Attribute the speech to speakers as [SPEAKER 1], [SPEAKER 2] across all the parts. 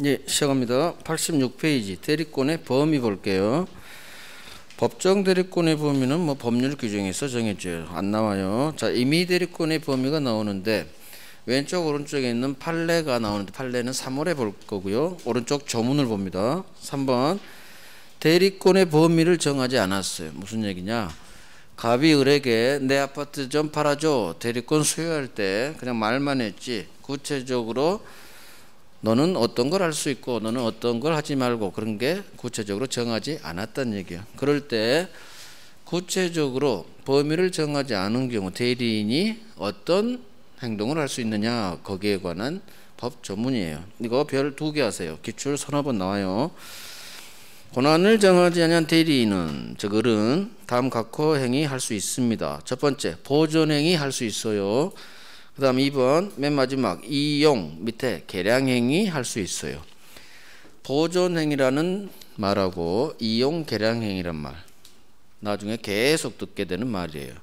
[SPEAKER 1] 예, 시작합니다. 86페이지 대리권의 범위 볼게요. 법정 대리권의 범위는 뭐 법률 규정에서 정해져요. 안 나와요. 자, 임의 대리권의 범위가 나오는데 왼쪽 오른쪽에 있는 판례가 나오는데 판례는 3월에 볼 거고요. 오른쪽 조문을 봅니다. 3번 대리권의 범위를 정하지 않았어요. 무슨 얘기냐? 갑이 을에게 내 아파트 좀 팔아줘 대리권 소유할 때 그냥 말만 했지 구체적으로 너는 어떤 걸 할 수 있고 너는 어떤 걸 하지 말고 그런 게 구체적으로 정하지 않았다는 얘기야. 그럴 때 구체적으로 범위를 정하지 않은 경우 대리인이 어떤 행동을 할 수 있느냐 거기에 관한 법 조문이에요. 이거 별 2개 하세요. 기출 서너 번 나와요. 권한을 정하지 않은 대리인은 즉 을은 다음 각호 행위 할 수 있습니다. 첫 번째 보존 행위 할 수 있어요. 그 다음 2번 맨 마지막 이용 밑에 계량 행위 할 수 있어요. 보존 행위라는 말하고 이용 계량 행위란 말 나중에 계속 듣게 되는 말이에요.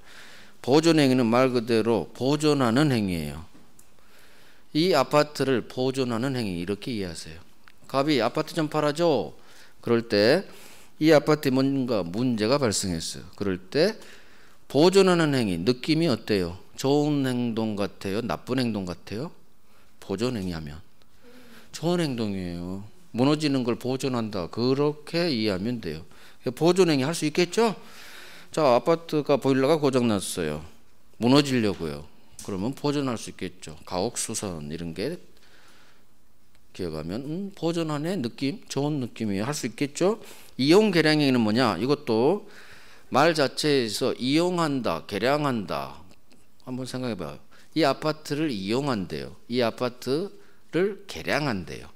[SPEAKER 1] 보존 행위는 말 그대로 보존하는 행위예요. 이 아파트를 보존하는 행위 이렇게 이해하세요. 갑이 아파트 좀 팔아줘. 그럴 때 이 아파트에 뭔가 문제가 발생했어요. 그럴 때 보존하는 행위 느낌이 어때요? 좋은 행동 같아요? 나쁜 행동 같아요? 보존 행위하면 좋은 행동이에요. 무너지는 걸 보존한다. 그렇게 이해하면 돼요. 보존 행위 할 수 있겠죠? 자, 아파트가 보일러가 고장났어요. 무너지려고요. 그러면 보존할 수 있겠죠. 가옥수선 이런 게 기억하면 보존하네 느낌 좋은 느낌이에요. 할 수 있겠죠. 이용 계량 행위는 뭐냐? 이것도 말 자체에서 이용한다 계량한다 한번 생각해 봐요. 이 아파트를 이용한대요. 이 아파트를 계량한대요.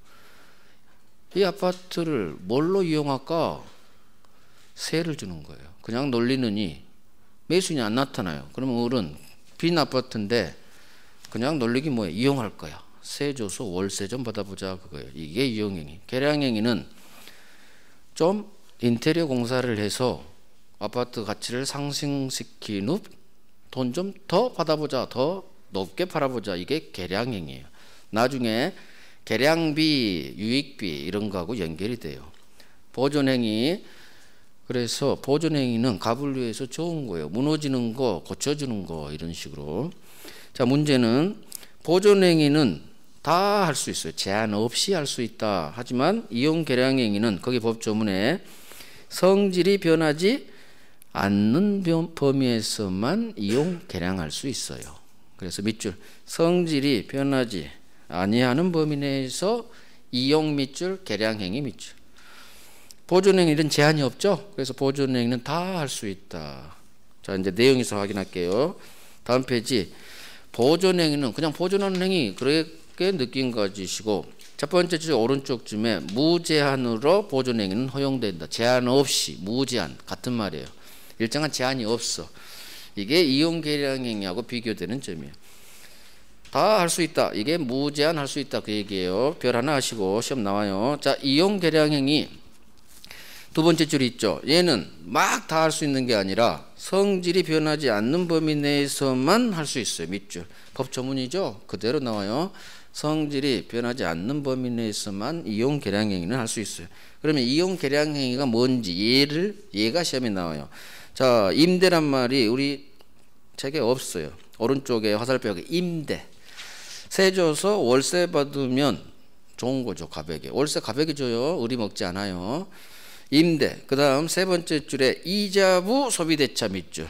[SPEAKER 1] 이 아파트를 뭘로 이용할까? 세를 주는 거예요. 그냥 놀리느니 매수인이 안 나타나요. 그러면 을은 빈 아파트인데 그냥 놀리기 뭐예요? 이용할 거야. 세 줘서 월세 좀 받아보자 그거예요. 이게 이용행위. 계량행위는 좀 인테리어 공사를 해서 아파트 가치를 상승시킨 후 돈 좀 더 받아보자 더 높게 팔아보자 이게 계량행위예요. 나중에 계량비 유익비 이런 거하고 연결이 돼요. 보존행위 그래서 보존행위는 갑을 위해서 좋은 거예요. 무너지는 거 고쳐주는 거 이런 식으로. 자 문제는 보존행위는 다 할 수 있어요. 제한 없이 할 수 있다. 하지만 이용 계량행위는 거기 법조문에 성질이 변하지 않는 범위에서만 이용 계량할 수 있어요. 그래서 밑줄 성질이 변하지 아니하는 범위 내에서 이용 밑줄 계량행위 밑줄. 보존행위는 제한이 없죠. 그래서 보존행위는 다 할 수 있다. 자 이제 내용에서 확인할게요. 다음 페이지 보존행위는 그냥 보존하는 행위 그렇게 느낌 가지시고 첫 번째 줄 오른쪽쯤에 무제한으로 보존행위는 허용된다. 제한 없이 무제한 같은 말이에요. 일정한 제한이 없어. 이게 이용 계량행위하고 비교되는 점이에요. 다 할 수 있다. 이게 무제한 할 수 있다 그 얘기예요. 별 하나 하시고 시험 나와요. 자 이용 계량행위 두 번째 줄이 있죠. 얘는 막 다 할 수 있는 게 아니라 성질이 변하지 않는 범위 내에서만 할 수 있어요. 밑줄 법조문이죠. 그대로 나와요. 성질이 변하지 않는 범위 내에서만 이용 계량행위는 할 수 있어요. 그러면 이용 계량행위가 뭔지 얘가 시험에 나와요. 자 임대란 말이 우리 책에 없어요. 오른쪽에 화살표가 임대 세 줘서 월세 받으면 좋은 거죠. 가백에 월세 가백이 줘요. 을이 먹지 않아요. 임대 그 다음 세 번째 줄에 이자부 소비대차 밑줄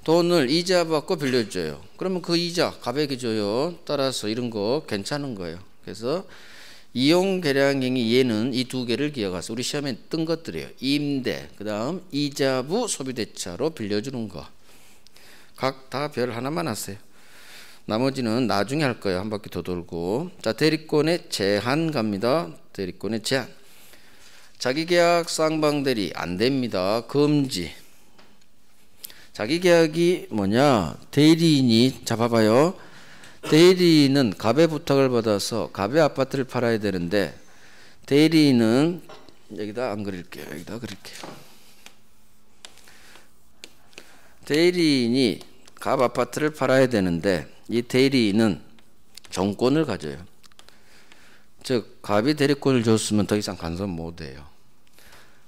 [SPEAKER 1] 돈을 이자 받고 빌려줘요. 그러면 그 이자 가백이 줘요. 따라서 이런 거 괜찮은 거예요. 그래서 이용 계량행위 얘는 이 두 개를 기억하세요. 우리 시험에 뜬 것들이에요. 임대 그 다음 이자부 소비대차로 빌려주는 거 각 다 별 하나만 하세요. 나머지는 나중에 할 거예요. 한 바퀴 더 돌고. 자 대리권의 제한 갑니다. 대리권의 제한 자기계약 쌍방대리 안 됩니다. 금지. 자기계약이 뭐냐? 대리인이 잡아봐요. 대리인은 갑의 부탁을 받아서 갑의 아파트를 팔아야 되는데 대리인은 여기다 안 그릴게요. 여기다 그릴게요. 대리인이 갑 아파트를 팔아야 되는데 이 대리인은 정권을 가져요. 즉 갑이 대리권을 줬으면 더 이상 간섭 못해요.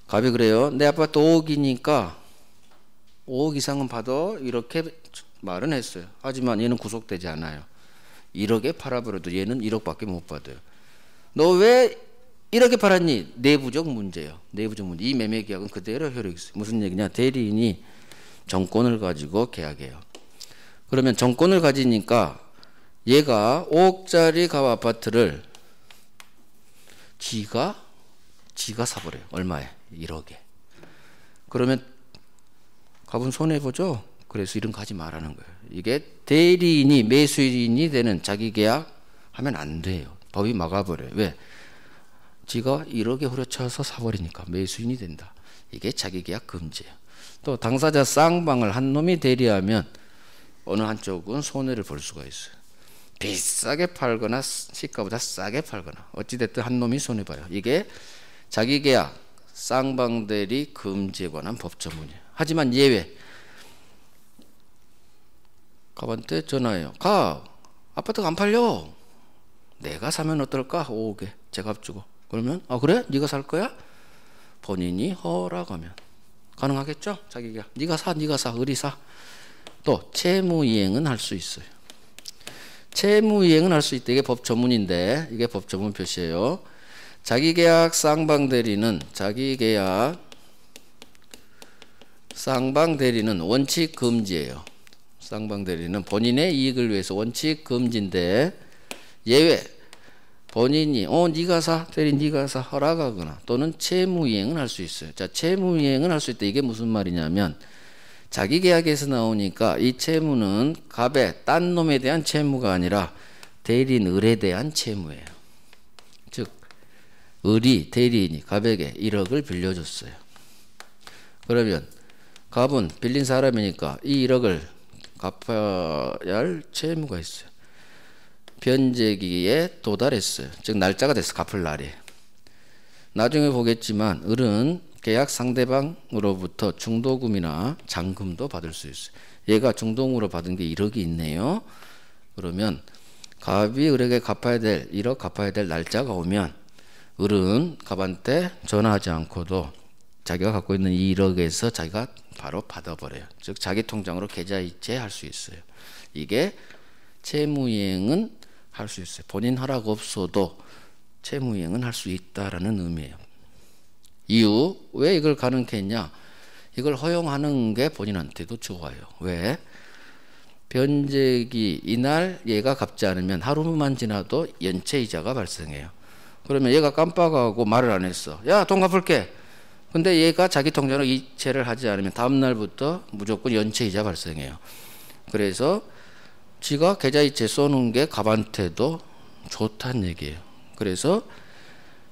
[SPEAKER 1] 갑이 그래요. 내 아파트 5억이니까 5억 이상은 받아, 이렇게 말은 했어요. 하지만 얘는 구속되지 않아요. 1억에 팔아버려도 얘는 1억밖에 못 받아요. 너 왜 이렇게 팔았니? 내부적 문제예요. 내부적 문제. 이 매매 계약은 그대로 효력이 있어요. 무슨 얘기냐? 대리인이 정권을 가지고 계약해요. 그러면 정권을 가지니까 얘가 5억짜리 갑 아파트를 지가 사버려요. 얼마에? 1억에. 그러면 갑은 손해보죠. 그래서 이런 거 하지 말라는 거예요. 이게 대리인이 매수인이 되는 자기 계약 하면 안 돼요. 법이 막아버려요. 왜? 지가 1억에 후려쳐서 사버리니까 매수인이 된다. 이게 자기 계약 금지예요. 또 당사자 쌍방을 한 놈이 대리하면 어느 한쪽은 손해를 볼 수가 있어요. 비싸게 팔거나 시가보다 싸게 팔거나 어찌됐든 한 놈이 손해봐요. 이게 자기 계약 쌍방 대리 금지에 관한 법조문이에요. 하지만 예외. 갑한테 전화해요. 갑, 아파트가 안 팔려. 내가 사면 어떨까? 5억에 제값 주고. 그러면 그래? 네가 살 거야? 본인이 허락하면 가능하겠죠? 자기 계약. 네가 사, 의리 사. 또 채무이행은 할 수 있어요. 채무이행은 할 수 있다. 이게 법조문인데 이게 법조문 표시예요. 자기계약 쌍방대리는 쌍방대리는 원칙 금지예요. 쌍방대리는 본인의 이익을 위해서 원칙 금지인데 예외. 본인이 네가 사, 대리 네가 사 허락하거나 또는 채무이행은 할 수 있어요. 자, 채무이행은 할 수 있다. 이게 무슨 말이냐면 자기 계약에서 나오니까 이 채무는 갑의 딴 놈에 대한 채무가 아니라 대리인 을에 대한 채무예요. 즉 을이 대리인이 갑에게 1억을 빌려줬어요. 그러면 갑은 빌린 사람이니까 이 1억을 갚아야 할 채무가 있어요. 변제기에 도달했어요. 즉 날짜가 됐어. 갚을 날이. 나중에 보겠지만 을은 계약 상대방으로부터 중도금이나 잔금도 받을 수 있어요. 얘가 중도금으로 받은 게 1억이 있네요. 그러면 갑이 을에게 갚아야 될 1억 갚아야 될 날짜가 오면 을은 갑한테 전화하지 않고도 자기가 갖고 있는 이 1억에서 자기가 바로 받아버려요. 즉 자기 통장으로 계좌이체 할 수 있어요. 이게 채무이행은 할 수 있어요. 본인 허락 없어도 채무이행은 할 수 있다라는 의미예요. 이유, 왜 이걸 가능케 했냐? 이걸 허용하는 게 본인한테도 좋아요. 왜? 변제기 이날 얘가 갚지 않으면 하루만 지나도 연체이자가 발생해요. 그러면 얘가 깜빡하고 말을 안 했어. 야, 돈 갚을게. 근데 얘가 자기 통장으로 이체를 하지 않으면 다음 날부터 무조건 연체이자 발생해요. 그래서 지가 계좌이체 쏘는 게 갑한테도 좋다는 얘기예요. 그래서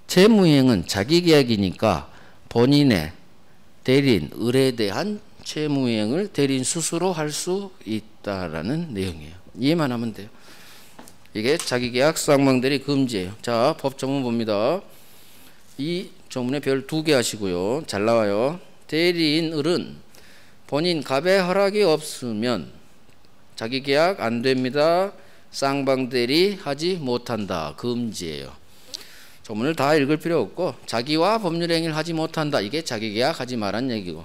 [SPEAKER 1] 채무이행은 자기 계약이니까 본인의 대리인 을에 대한 채무이행을 대리인 스스로 할 수 있다라는 내용이에요. 이해만 하면 돼요. 이게 자기계약 쌍방대리 금지예요. 자, 법조문 봅니다. 이 조문에 별 2개 하시고요. 잘 나와요. 대리인 을은 본인 갑의 허락이 없으면 자기계약 안 됩니다. 쌍방대리 하지 못한다. 금지예요. 조문을 다 읽을 필요 없고 자기와 법률행위를 하지 못한다. 이게 자기계약 하지 말란 얘기고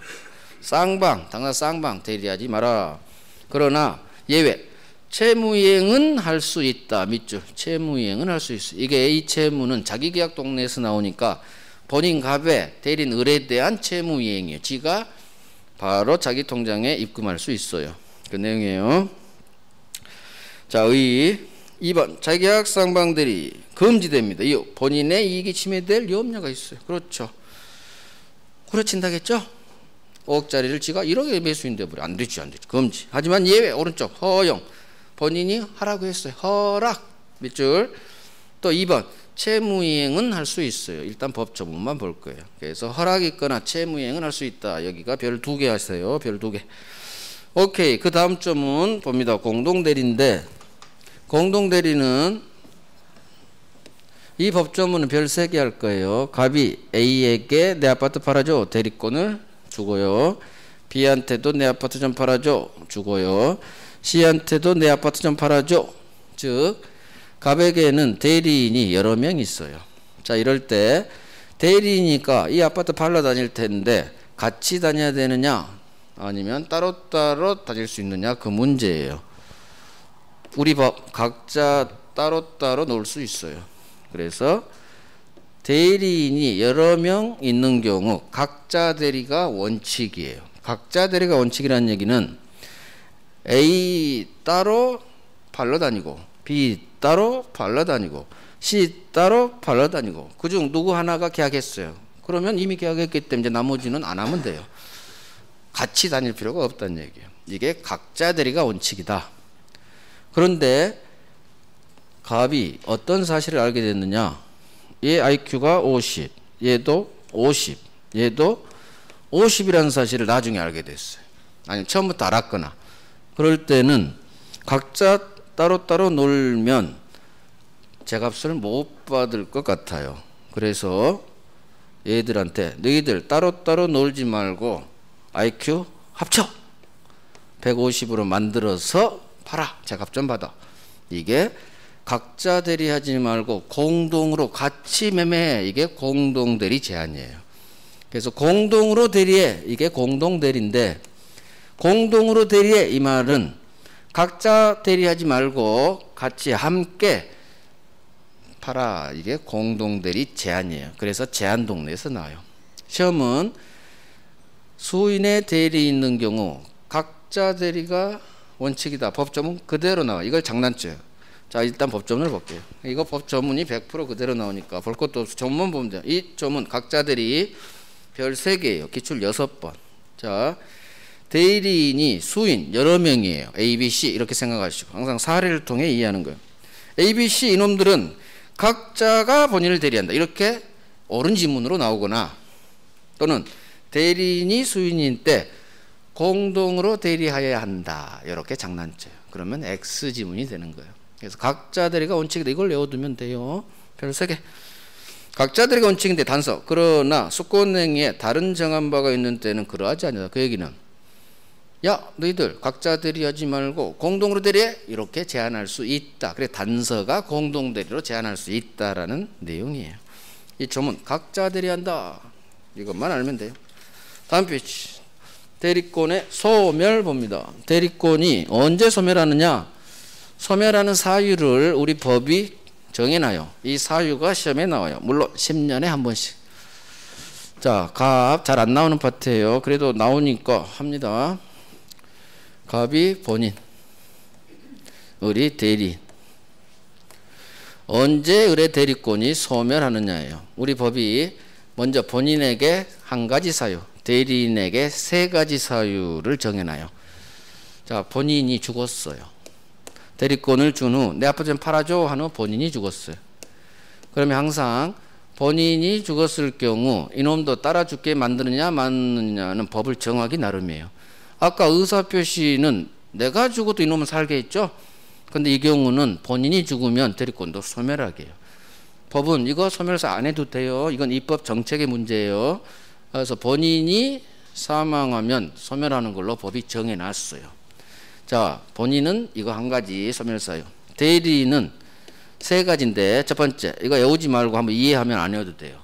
[SPEAKER 1] 쌍방, 당사 쌍방 대리하지 마라. 그러나 예외. 채무이행은 할 수 있다. 밑줄. 채무이행은 할 수 있어. 이게 이 채무는 자기계약 동네에서 나오니까 본인 갑의 대리인 을에 대한 채무이행이에요. 지가 바로 자기 통장에 입금할 수 있어요. 그 내용이에요. 자, 의 2번 자기계약 쌍방대리 금지됩니다. 이유 본인의 이익이 침해될 염려가 있어요. 그렇죠. 후려친다겠죠. 5억짜리를 지가 1억에 매수인 돼버려. 안 되지. 금지. 하지만 예외. 오른쪽 허용. 본인이 하라고 했어요. 허락. 밑줄. 또 2번 채무이행은 할 수 있어요. 일단 법조문만 볼 거예요. 그래서 허락이 있거나 채무이행은 할 수 있다. 여기가 별 2개 하세요. 별 2개. 오케이. 그 다음 점은 봅니다. 공동대리인데 공동대리는 이 법조문은 별 3개 할 거예요. 갑이 A에게 내 아파트 팔아줘. 대리권을 주고요. B한테도 내 아파트 좀 팔아줘. 주고요. C한테도 내 아파트 좀 팔아줘. 즉 갑에게는 대리인이 여러 명 있어요. 자, 이럴 때 대리인이니까 이 아파트 팔러 다닐 텐데 같이 다녀야 되느냐 아니면 따로따로 다닐 수 있느냐 그 문제예요. 우리 법 각자 따로따로 놀 수 있어요. 그래서 대리인이 여러 명 있는 경우 각자 대리가 원칙이에요. 각자 대리가 원칙이라는 얘기는 A 따로 팔러 다니고 B 따로 팔러 다니고 C 따로 팔러 다니고 그중 누구 하나가 계약했어요. 그러면 이미 계약했기 때문에 이제 나머지는 안 하면 돼요. 같이 다닐 필요가 없다는 얘기예요. 이게 각자 대리가 원칙이다. 그런데 갑이 어떤 사실을 알게 됐느냐? 얘 IQ가 50, 얘도 50, 얘도 50이라는 사실을 나중에 알게 됐어요. 아니 처음부터 알았거나. 그럴 때는 각자 따로따로 놀면 제값을 못 받을 것 같아요. 그래서 얘들한테 너희들 따로따로 놀지 말고 IQ 합쳐 150으로 만들어서 팔아. 제값 좀 받아. 이게 각자 대리하지 말고 공동으로 같이 매매해. 이게 공동 대리 제한이에요. 그래서 공동으로 대리해. 이게 공동 대리인데 공동으로 대리해 이 말은 각자 대리하지 말고 같이 함께 팔아. 이게 공동 대리 제한이에요. 그래서 제한 동네에서 나와요. 시험은 수인의 대리 있는 경우 각자 대리가 원칙이다. 법조문 그대로 나와. 이걸 장난쳐요. 자, 일단 법조문을 볼게요. 이거 법조문이 100% 그대로 나오니까 볼 것도 없어. 조문 보면 돼요. 이 조문 각자 대리 별 3개예요. 기출 6번. 자, 대리인이 수인 여러 명이에요. A, B, C 이렇게 생각하시고 항상 사례를 통해 이해하는 거예요. A, B, C 이놈들은 각자가 본인을 대리한다. 이렇게 옳은 지문으로 나오거나 또는 대리인이 수인인 때 공동으로 대리하여야 한다. 이렇게 장난쳐요. 그러면 X 지문이 되는 거예요. 그래서 각자 대리가 원칙이다. 이걸 외워두면 돼요. 별 3개. 각자 대리가 원칙인데 단서. 그러나 수권행위에 다른 정한 바가 있는 때는 그러하지 않는다. 그 얘기는 야 너희들 각자 대리하지 말고 공동으로 대리해. 이렇게 제한할 수 있다. 그래 단서가 공동 대리로 제한할 수 있다라는 내용이에요. 이 조문 각자 대리한다. 이것만 알면 돼요. 다음 페이지. 대리권의 소멸 봅니다. 대리권이 언제 소멸하느냐? 소멸하는 사유를 우리 법이 정해놔요. 이 사유가 시험에 나와요. 물론 10년에 한 번씩. 자, 갑 잘 안 나오는 파트예요. 그래도 나오니까 합니다. 갑이 본인, 을이 대리인. 언제 을의 대리권이 소멸하느냐예요. 우리 법이 먼저 본인에게 한 가지 사유, 대리인에게 3가지 사유를 정해놔요. 자, 본인이 죽었어요. 대리권을 준 후 내 아파트 좀 팔아줘 하는 본인이 죽었어요. 그러면 항상 본인이 죽었을 경우 이놈도 따라 죽게 만드느냐 마느냐는 법을 정하기 나름이에요. 아까 의사표시는 내가 죽어도 이놈은 살게 했죠. 근데 이 경우는 본인이 죽으면 대리권도 소멸하게 해요. 법은 이거 소멸해서 안 해도 돼요. 이건 입법 정책의 문제예요. 그래서 본인이 사망하면 소멸하는 걸로 법이 정해놨어요. 자, 본인은 이거 한 가지 소멸사유. 대리인은 3가지인데 첫 번째 이거 외우지 말고 한번 이해하면 안 해도 돼요.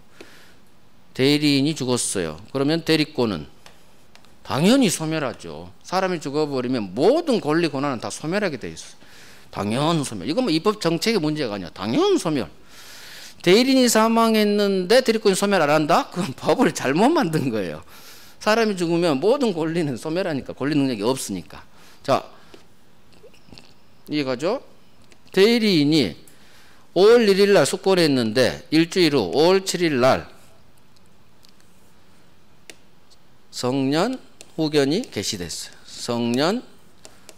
[SPEAKER 1] 대리인이 죽었어요. 그러면 대리권은 당연히 소멸하죠. 사람이 죽어버리면 모든 권리 권한은 다 소멸하게 돼 있어요. 당연 소멸. 이건 뭐 입법 정책의 문제가 아니야. 당연 소멸. 대리인이 사망했는데 대리권이 소멸 안 한다? 그건 법을 잘못 만든 거예요. 사람이 죽으면 모든 권리는 소멸하니까 권리 능력이 없으니까. 자, 이해가죠? 대리인이 5월 1일 날 숙고했는데 일주일 후 5월 7일 날 성년 후견이 개시됐어요. 성년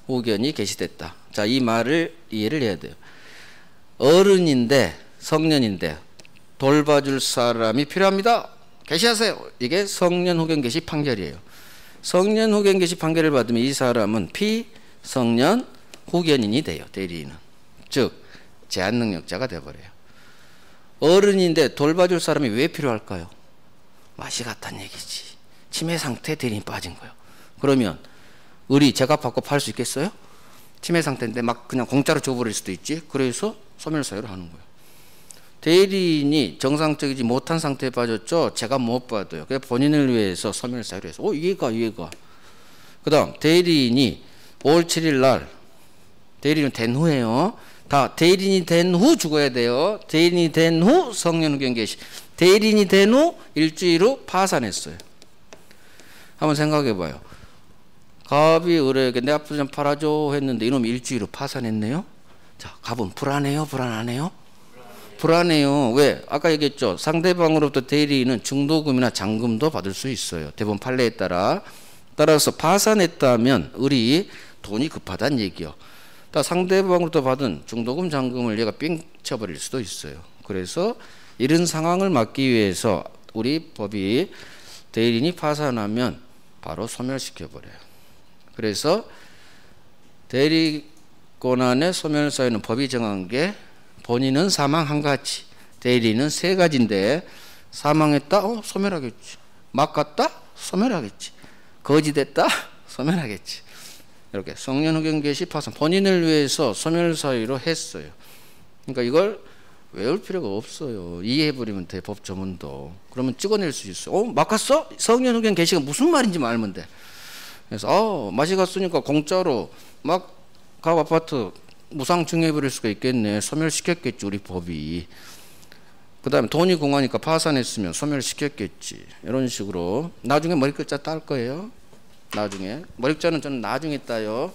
[SPEAKER 1] 후견이 개시됐다. 자, 이 말을 이해를 해야 돼요. 어른인데 성년인데 돌봐줄 사람이 필요합니다. 개시하세요. 이게 성년 후견 개시 판결이에요. 성년 후견 개시 판결을 받으면 이 사람은 피성년 후견인이 돼요. 대리인은. 즉 제한 능력자가 돼버려요. 어른인데 돌봐줄 사람이 왜 필요할까요? 맛이 갔다는 얘기지. 치매 상태 대리인 빠진 거예요. 그러면 을이 제값 받고 팔 수 있겠어요? 치매 상태인데 막 그냥 공짜로 줘버릴 수도 있지. 그래서 소멸사유를 하는 거예요. 대리인이 정상적이지 못한 상태에 빠졌죠. 제가 못 받아요. 그래서 본인을 위해서 소멸사유를 해서 이해가. 그 다음 대리인이 5월 7일 날 대리인이 된 후에요. 다 대리인이 된 후 죽어야 돼요. 대리인이 된 후 성년후견 개시. 대리인이 된 후 일주일 후 파산했어요. 한번 생각해 봐요. 갑이 을에게 내 앞으로 좀 팔아줘 했는데 이놈이 일주일 후 파산했네요. 자, 갑은 불안해요? 불안하네요? 불안해요. 왜? 아까 얘기했죠. 상대방으로부터 대리인은 중도금이나 잔금도 받을 수 있어요. 대부분 판례에 따라서 파산했다면 을이 돈이 급하다는 얘기요. 상대방으로부터 받은 중도금, 잔금을 얘가 삥 쳐버릴 수도 있어요. 그래서 이런 상황을 막기 위해서 우리 법이 대리인이 파산하면 바로 소멸시켜버려요. 그래서 대리권한의 소멸사유는 법이 정한 게 본인은 사망 한 가지, 대리인은 세 가지인데 사망했다? 소멸하겠지. 막 갔다? 소멸하겠지. 거지됐다? 소멸하겠지. 이렇게 성년후견 개시 파산 본인을 위해서 소멸사유로 했어요. 그러니까 이걸 외울 필요가 없어요. 이해해버리면 돼. 법 조문도. 그러면 찍어낼 수 있어요. 막 갔어? 성년후견 개시가 무슨 말인지 알면 돼. 그래서 맛이 갔으니까 공짜로 막 각 아파트 무상증여해버릴 수가 있겠네. 소멸시켰겠지 우리 법이. 그 다음에 돈이 공하니까 파산했으면 소멸시켰겠지. 이런 식으로 나중에 머리글자 딸 거예요. 나중에 머리글자는 저는 나중에 따요.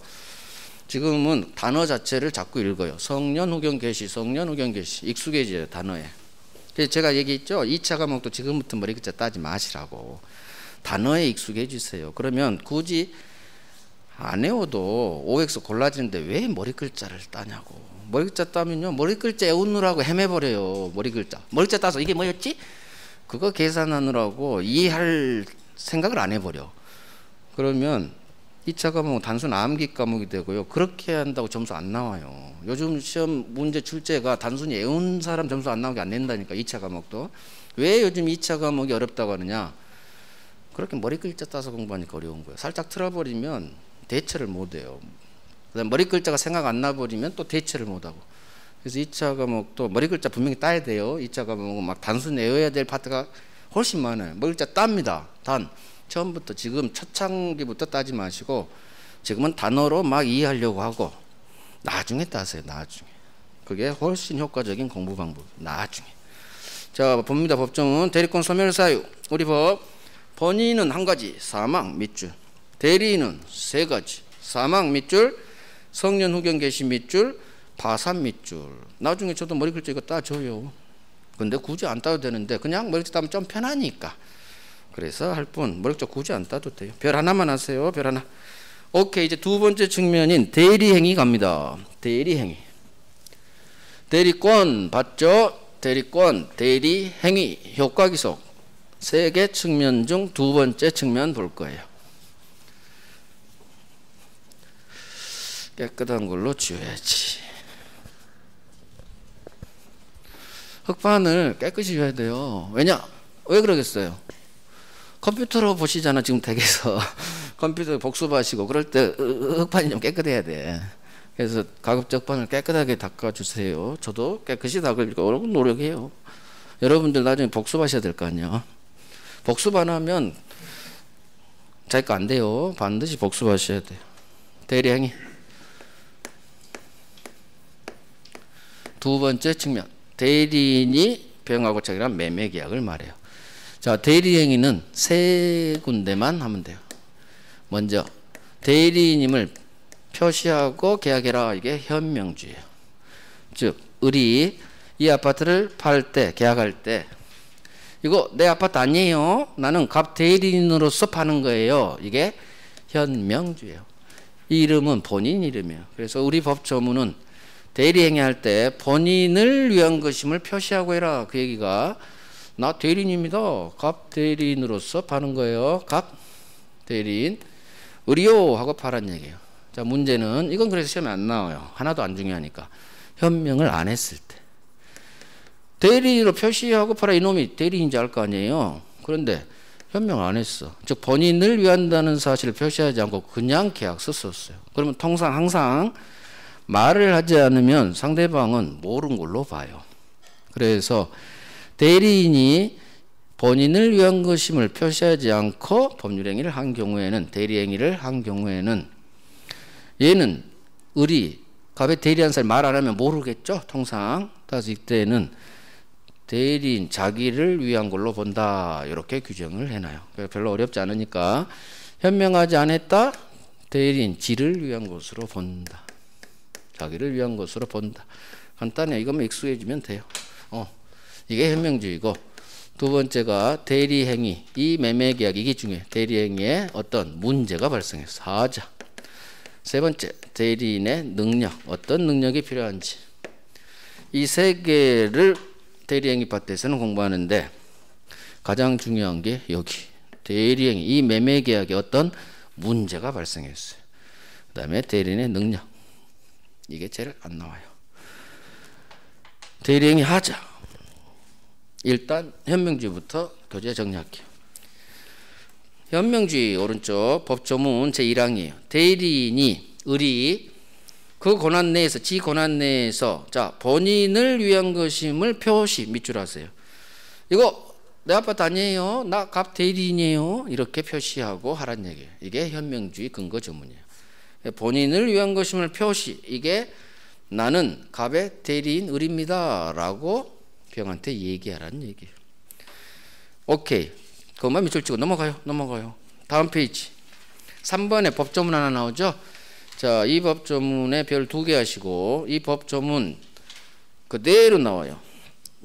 [SPEAKER 1] 지금은 단어 자체를 자꾸 읽어요. 성년후견 개시, 성년후견 개시 익숙해져요 단어에. 그래서 제가 얘기했죠. 2차 과목도 지금부터 머리글자 따지 마시라고. 단어에 익숙해지세요. 그러면 굳이 안 외워도 OX 골라지는데 왜 머리글자를 따냐고. 머리글자 따면요 머리글자 외우느라고 헤매버려요. 머리글자 따서 이게 뭐였지? 그거 계산하느라고 이해할 생각을 안 해버려. 그러면 2차 과목은 단순 암기 과목이 되고요. 그렇게 한다고 점수 안 나와요. 요즘 시험 문제 출제가 단순히 외운 사람 점수 안 나오게 안 낸다니까. 2차 과목도. 왜 요즘 2차 과목이 어렵다고 하느냐. 그렇게 머리글자 따서 공부하니까 어려운 거예요. 살짝 틀어버리면 대처를 못해요. 그다음 머리글자가 생각 안 나버리면 또 대처를 못하고. 그래서 2차 과목도 머리글자 분명히 따야 돼요. 2차 과목은 막 단순 외워야 될 파트가 훨씬 많아요. 머리글자 땁니다. 처음부터 지금 첫 창기부터 따지 마시고 지금은 단어로 막 이해하려고 하고 나중에 따세요. 나중에. 그게 훨씬 효과적인 공부 방법. 나중에. 자, 봅니다. 법정은 대리권 소멸사유. 우리 법 본인은 한 가지 사망 밑줄, 대리인은 세 가지 사망 밑줄, 성년후견 개시 밑줄, 파산 밑줄. 나중에 저도 머리글자 이거 따줘요. 근데 굳이 안 따도 되는데 그냥 머리글자 따면 좀 편하니까. 그래서 할 뿐 머리글자 굳이 안 따도 돼요. 별 하나만 하세요. 별 하나. 오케이. 이제 두 번째 측면인 대리행위 갑니다. 대리행위. 대리권 봤죠? 대리권, 대리행위, 효과기속. 세 개 측면 중 두 번째 측면 볼 거예요. 깨끗한 걸로 지워야지. 흑판을 깨끗이 지워야 돼요. 왜냐? 왜 그러겠어요? 컴퓨터로 보시잖아. 지금 댁에서 컴퓨터 복습하시고 그럴 때 흑판이 좀 깨끗해야 돼. 그래서 가급적 흑판을 깨끗하게 닦아주세요. 저도 깨끗이 닦으려고 노력해요. 여러분들 나중에 복습하셔야 될 거 아니야. 복습 안 하면 자기 거 안 돼요. 반드시 복습하셔야 돼요. 대리행위. 두 번째 측면. 대리인이 병하고 자기랑 매매 계약을 말해요. 자, 대리행위는 세 군데만 하면 돼요. 먼저 대리인임을 표시하고 계약해라. 이게 현명주의예요. 즉 을이 이 아파트를 팔 때, 계약할 때 이거 내 아파트 아니에요. 나는 갑 대리인으로서 파는 거예요. 이게 현명주의예요. 이 이름은 본인 이름이에요. 그래서 우리 법 조문은 대리행위 할 때 본인을 위한 것임을 표시하고 해라. 그 얘기가 나 대리인입니다. 갑 대리인으로서 파는 거예요. 갑 대리인 을이요 하고 파란 얘기예요. 자, 문제는 이건 그래서 시험에 안 나와요. 하나도 안 중요하니까. 현명을 안 했을 때. 대리인으로 표시하고 파라. 이놈이 대리인인지 알 거 아니에요. 그런데 현명 안 했어. 즉 본인을 위한다는 사실을 표시하지 않고 그냥 계약서 썼어요. 그러면 통상 항상 말을 하지 않으면 상대방은 모르는 걸로 봐요. 그래서 대리인이 본인을 위한 것임을 표시하지 않고 법률행위를 한 경우에는, 대리행위를 한 경우에는, 얘는 을이 갑에 대리한 사람이 말 안 하면 모르겠죠, 통상. 따라서 이때는 대리인 자기를 위한 걸로 본다, 이렇게 규정을 해놔요. 별로 어렵지 않으니까 현명하지 않았다, 대리인 지를 위한 것으로 본다, 자기를 위한 것으로 본다. 간단해. 이것만 익숙해지면 돼요. 이게 현명주의고, 두 번째가 대리행위, 이 매매계약, 이게 중요해. 대리행위에 어떤 문제가 발생했어, 하자. 세 번째, 대리인의 능력, 어떤 능력이 필요한지. 이 세 개를 대리행위 파트에서는 공부하는데 가장 중요한 게 여기 대리행위, 이 매매계약에 어떤 문제가 발생했어요. 그 다음에 대리인의 능력, 이게 제일 안 나와요. 대리행위 하자. 일단 현명주의부터 교재 정리할게요. 현명주의 오른쪽 법조문 제1항이에요. 대리인이, 을이 그 권한 내에서, 지 권한 내에서, 자, 본인을 위한 것임을 표시, 밑줄 하세요. 이거 내 아파트 아니에요, 나 갑 대리인이에요, 이렇게 표시하고 하란 얘기예요. 이게 현명주의 근거 조문이에요. 본인을 위한 것임을 표시, 이게 나는 갑의 대리인 을입니다 라고 병한테 얘기하라는 얘기예요. 오케이, 그것만 밑줄 치고 넘어가요. 다음 페이지 3번에 법조문 하나 나오죠. 자, 이 법조문에 별 2개 하시고, 이 법조문 그대로 나와요.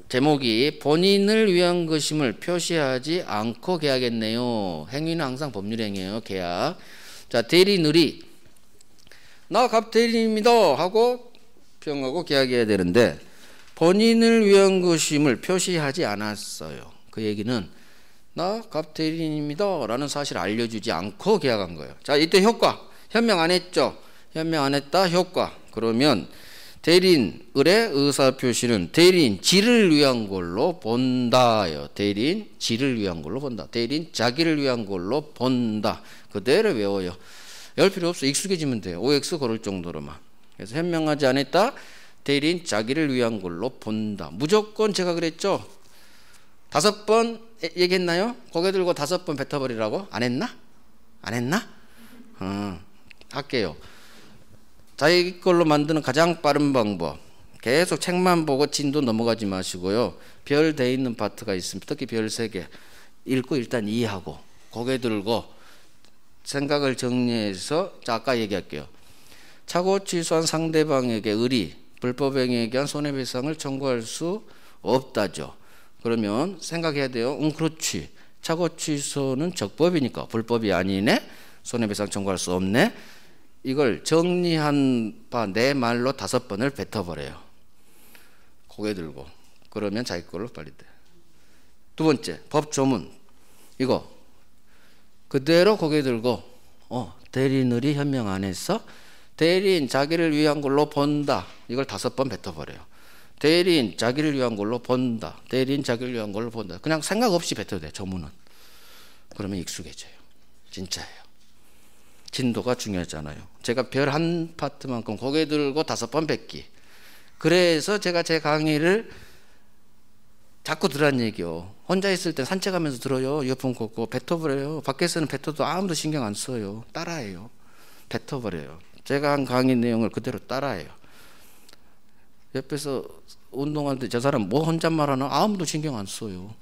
[SPEAKER 1] 제목이 본인을 위한 것임을 표시하지 않고 계약했네요. 행위는 항상 법률행위예요, 계약. 자, 대리인 을이 나 갑 대리인입니다 하고 병하고 계약해야 되는데 본인을 위한 것임을 표시하지 않았어요. 그 얘기는 나 갑 대리인입니다 라는 사실을 알려주지 않고 계약한 거예요. 자, 이때 효과, 현명 안 했죠. 현명 안 했다, 효과. 그러면 대리인 을의 의사표시는 대리인 지를 위한 걸로 본다요. 대리인 지를 위한 걸로 본다. 대리인 자기를 위한 걸로 본다. 그대로 외워요. 열 필요 없어. 익숙해지면 돼요. OX 고를 정도로만. 그래서 현명하지 않았다, 대리인 자기를 위한 걸로 본다. 무조건 제가 그랬죠. 5번 얘기했나요? 고개 들고 5번 뱉어버리라고? 안 했나? 할게요. 자기 걸로 만드는 가장 빠른 방법, 계속 책만 보고 진도 넘어가지 마시고요. 별 돼 있는 파트가 있으면, 특히 별 3개 읽고 일단 이해하고 고개 들고 생각을 정리해서, 자, 아까 얘기할게요. 착오 취소한 상대방에게 을이 불법행위에 대한 손해배상을 청구할 수 없다죠. 그러면 생각해야 돼요. 그렇지. 착오 취소는 적법이니까 불법이 아니네. 손해배상 청구할 수 없네. 이걸 정리한 바 내 말로 5번을 뱉어버려요. 고개 들고. 그러면 자기 걸로 빨리 돼. 두 번째, 법조문. 이거 그대로 고개 들고, 대리인 을이 현명 안 했어? 대리인 자기를 위한 걸로 본다. 이걸 5번 뱉어버려요. 대리인 자기를 위한 걸로 본다. 대리인 자기를 위한 걸로 본다. 그냥 생각 없이 뱉어도 돼, 조문은. 그러면 익숙해져요. 진짜예요. 진도가 중요하잖아요. 제가 별 한 파트만큼 고개 들고 5번 뱉기. 그래서 제가 제 강의를 자꾸 들으란 얘기요. 혼자 있을 때 산책하면서 들어요. 이어폰 꽂고 뱉어버려요. 밖에서는 뱉어도 아무도 신경 안 써요. 따라해요. 뱉어버려요. 제가 한 강의 내용을 그대로 따라해요. 옆에서 운동할 때 저 사람 뭐 혼잣말 하나 아무도 신경 안 써요.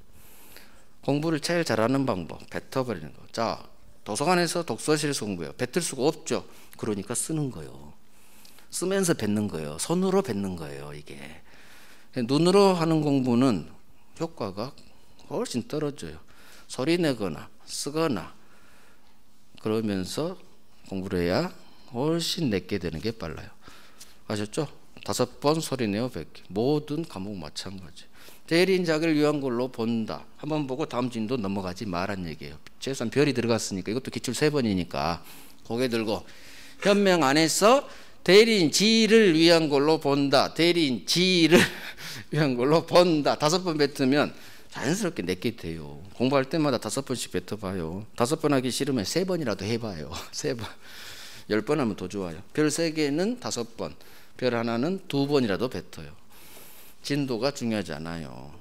[SPEAKER 1] 공부를 제일 잘하는 방법, 뱉어버리는 거. 자, 도서관에서 독서실에서 공부해요. 뱉을 수가 없죠. 그러니까 쓰는 거예요. 쓰면서 뱉는 거예요. 손으로 뱉는 거예요, 이게. 눈으로 하는 공부는 효과가 훨씬 떨어져요. 소리 내거나 쓰거나 그러면서 공부를 해야 훨씬 내게 되는 게 빨라요. 아셨죠? 5번 소리 내어 뱉기. 모든 과목 마찬가지. 대리인 자기를 위한 걸로 본다. 한번 보고 다음 진도 넘어가지 말란 얘기예요. 최소한 별이 들어갔으니까 이것도 기출 3번이니까 고개 들고 현명 안 해서 대리인 지를 위한 걸로 본다. 대리인 지를 위한 걸로 본다. 5번 뱉으면 자연스럽게 내게 돼요. 공부할 때마다 5번씩 뱉어봐요. 5번 하기 싫으면 3번이라도 해봐요. 3번. 10번 하면 더 좋아요. 별 3개는 5번. 별 하나는 2번이라도 뱉어요. 진도가 중요하잖아요.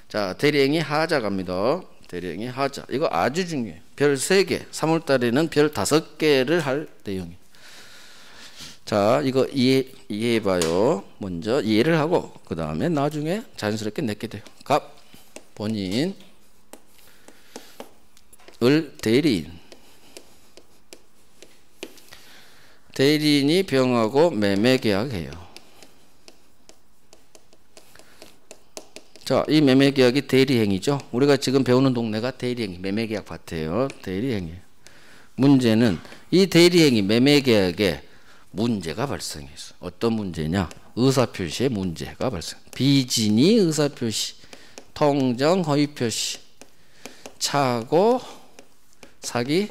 [SPEAKER 1] 자, 대리행위 하자 갑니다. 대리행위 하자. 이거 아주 중요해요. 별 3개. 3월달에는 별 5개를 할 내용이에요. 자, 이거 이해해봐요. 먼저 이해를 하고 그 다음에 나중에 자연스럽게 내게 돼요. 갑, 본인, 을, 대리인. 대리인이 병하고 매매계약해요. 자, 이 매매계약이 대리행위죠. 우리가 지금 배우는 동네가 대리행위, 매매계약 밭이에요. 대리행위. 문제는 이 대리행위, 매매계약에 문제가 발생했어. 어떤 문제냐? 의사표시에 문제가 발생. 비진이 의사표시, 통정 허위표시, 착오, 사기,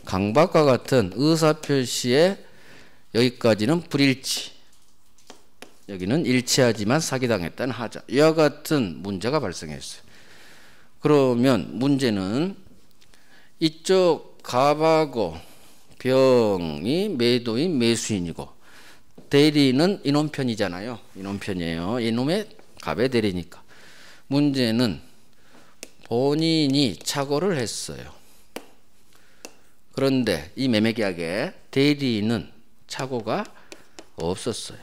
[SPEAKER 1] 강박과 같은 의사표시에 여기까지는 불일치, 여기는 일치하지만 사기당했다는 하자. 이와 같은 문제가 발생했어요. 그러면 문제는 이쪽 갑하고 병이 매도인 매수인이고 대리는 이놈 편이잖아요. 이놈 편이에요. 이놈의 갑의 대리니까. 문제는 본인이 착오를 했어요. 그런데 이 매매계약에 대리인은 착오가 없었어요.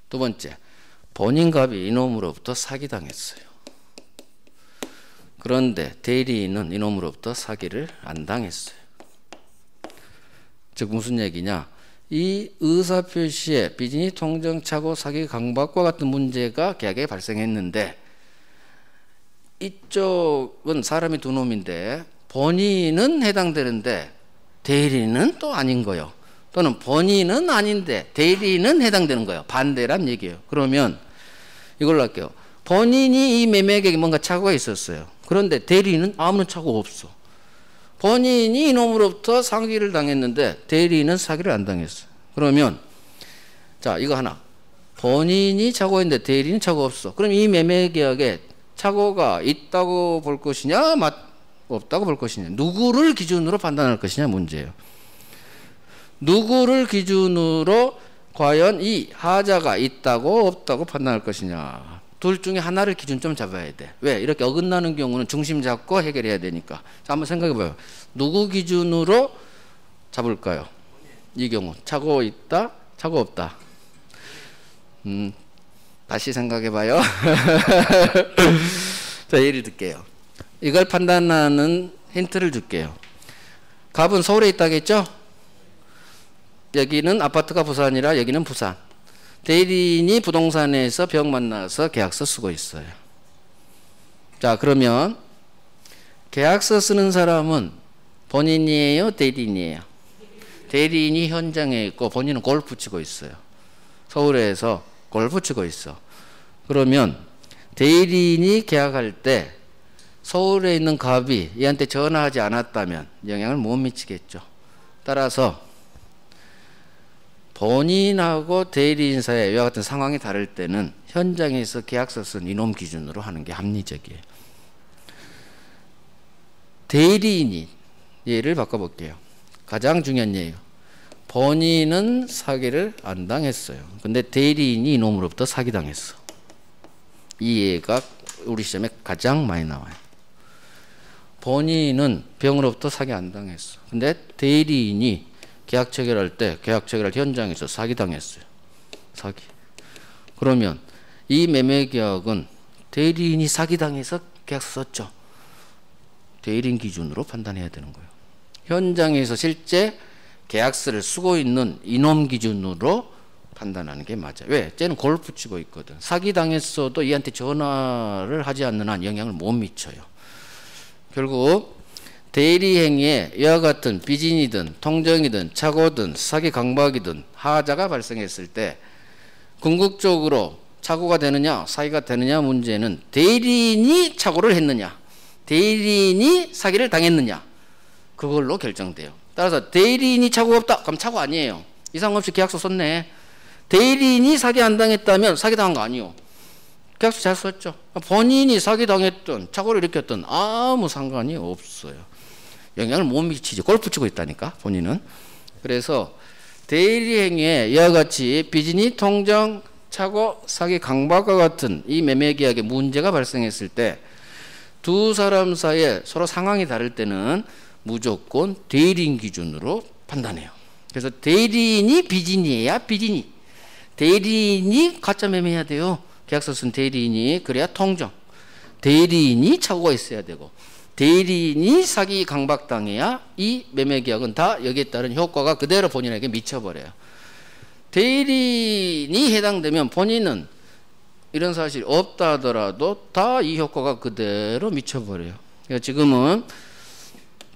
[SPEAKER 1] 두 번째, 본인 갑이 이놈으로부터 사기당했어요. 그런데 대리인은 이놈으로부터 사기를 안 당했어요. 즉 무슨 얘기냐? 이 의사표시에 비진이 통정 착오 사기 강박과 같은 문제가 계약에 발생했는데 이쪽은 사람이 2놈인데 본인은 해당되는데 대리인은 또 아닌 거예요. 또는 본인은 아닌데 대리인은 해당되는 거예요. 반대란 얘기예요. 그러면 이걸로 할게요. 본인이 이 매매계획에 뭔가 착오가 있었어요. 그런데 대리인은 아무런 착오가 없어. 본인이 이놈으로부터 사기를 당했는데 대리인은 사기를 안 당했어요. 그러면 자, 이거 하나. 본인이 착오했는데 대리인은 착오가 없어. 그럼 이 매매계약에 착오가 있다고 볼 것이냐 없다고 볼 것이냐. 누구를 기준으로 판단할 것이냐 문제예요. 누구를 기준으로 과연 이 하자가 있다고 없다고 판단할 것이냐. 둘 중에 하나를 기준점 잡아야 돼. 왜? 이렇게 어긋나는 경우는 중심 잡고 해결해야 되니까. 자, 한번 생각해봐요. 누구 기준으로 잡을까요? 이 경우 착오 있다, 착오 없다. 다시 생각해봐요. 자, 예를 들게요. 이걸 판단하는 힌트를 줄게요. 갑은 서울에 있다겠죠? 여기는 아파트가 부산이라 여기는 부산. 대리인이 부동산에서 병 만나서 계약서 쓰고 있어요. 자, 그러면 계약서 쓰는 사람은 본인이에요? 대리인이에요? 대리인이 현장에 있고 본인은 골프 치고 있어요. 서울에서 골프 치고 있어. 그러면 대리인이 계약할 때 서울에 있는 갑이 얘한테 전화하지 않았다면 영향을 못 미치겠죠. 따라서 본인하고 대리인 사이에 이와 같은 상황이 다를 때는 현장에서 계약서 쓴 이놈 기준으로 하는 게 합리적이에요. 대리인이 예를 바꿔볼게요. 가장 중요한 예예요. 본인은 사기를 안 당했어요. 근데 대리인이 이놈으로부터 사기당했어. 이 예가 우리 시험에 가장 많이 나와요. 본인은 병으로부터 사기 안 당했어. 근데 대리인이 계약 체결할 때 계약 체결할 현장에서 사기당했어요. 사기. 그러면 이 매매 계약은 대리인이 사기당해서 계약서 썼죠. 대리인 기준으로 판단해야 되는 거예요. 현장에서 실제 계약서를 쓰고 있는 이놈 기준으로 판단하는 게 맞아요. 왜? 쟤는 골프 치고 있거든. 사기당했어도 얘한테 전화를 하지 않는 한 영향을 못 미쳐요. 결국 대리행위에 이와 같은 비진이든 통정이든 착오든 사기 강박이든 하자가 발생했을 때 궁극적으로 착오가 되느냐 사기가 되느냐 문제는 대리인이 착오를 했느냐 대리인이 사기를 당했느냐 그걸로 결정돼요. 따라서 대리인이 착오가 없다 그럼 착오 아니에요. 이상 없이 계약서 썼네. 대리인이 사기 안 당했다면 사기 당한 거 아니에요. 계약서 잘 썼죠. 본인이 사기 당했던 착오를 일으켰던 아무 상관이 없어요. 영향을 못 미치지. 골프 치고 있다니까 본인은. 그래서 대리 행위에 이와 같이 비즈니 통정 착오 사기 강박과 같은 이 매매 계약에 문제가 발생했을 때 두 사람 사이에 서로 상황이 다를 때는 무조건 대리인 기준으로 판단해요. 그래서 대리인이 비즈니해야 비즈니. 대리인이 가짜 매매해야 돼요. 계약서 쓴 대리인이. 그래야 통정. 대리인이 착오가 있어야 되고 대리인이 사기 강박당해야 이 매매 계약은 다 여기에 따른 효과가 그대로 본인에게 미쳐버려요. 대리인이 해당되면 본인은 이런 사실이 없다 하더라도 다 이 효과가 그대로 미쳐버려요. 그러니까 지금은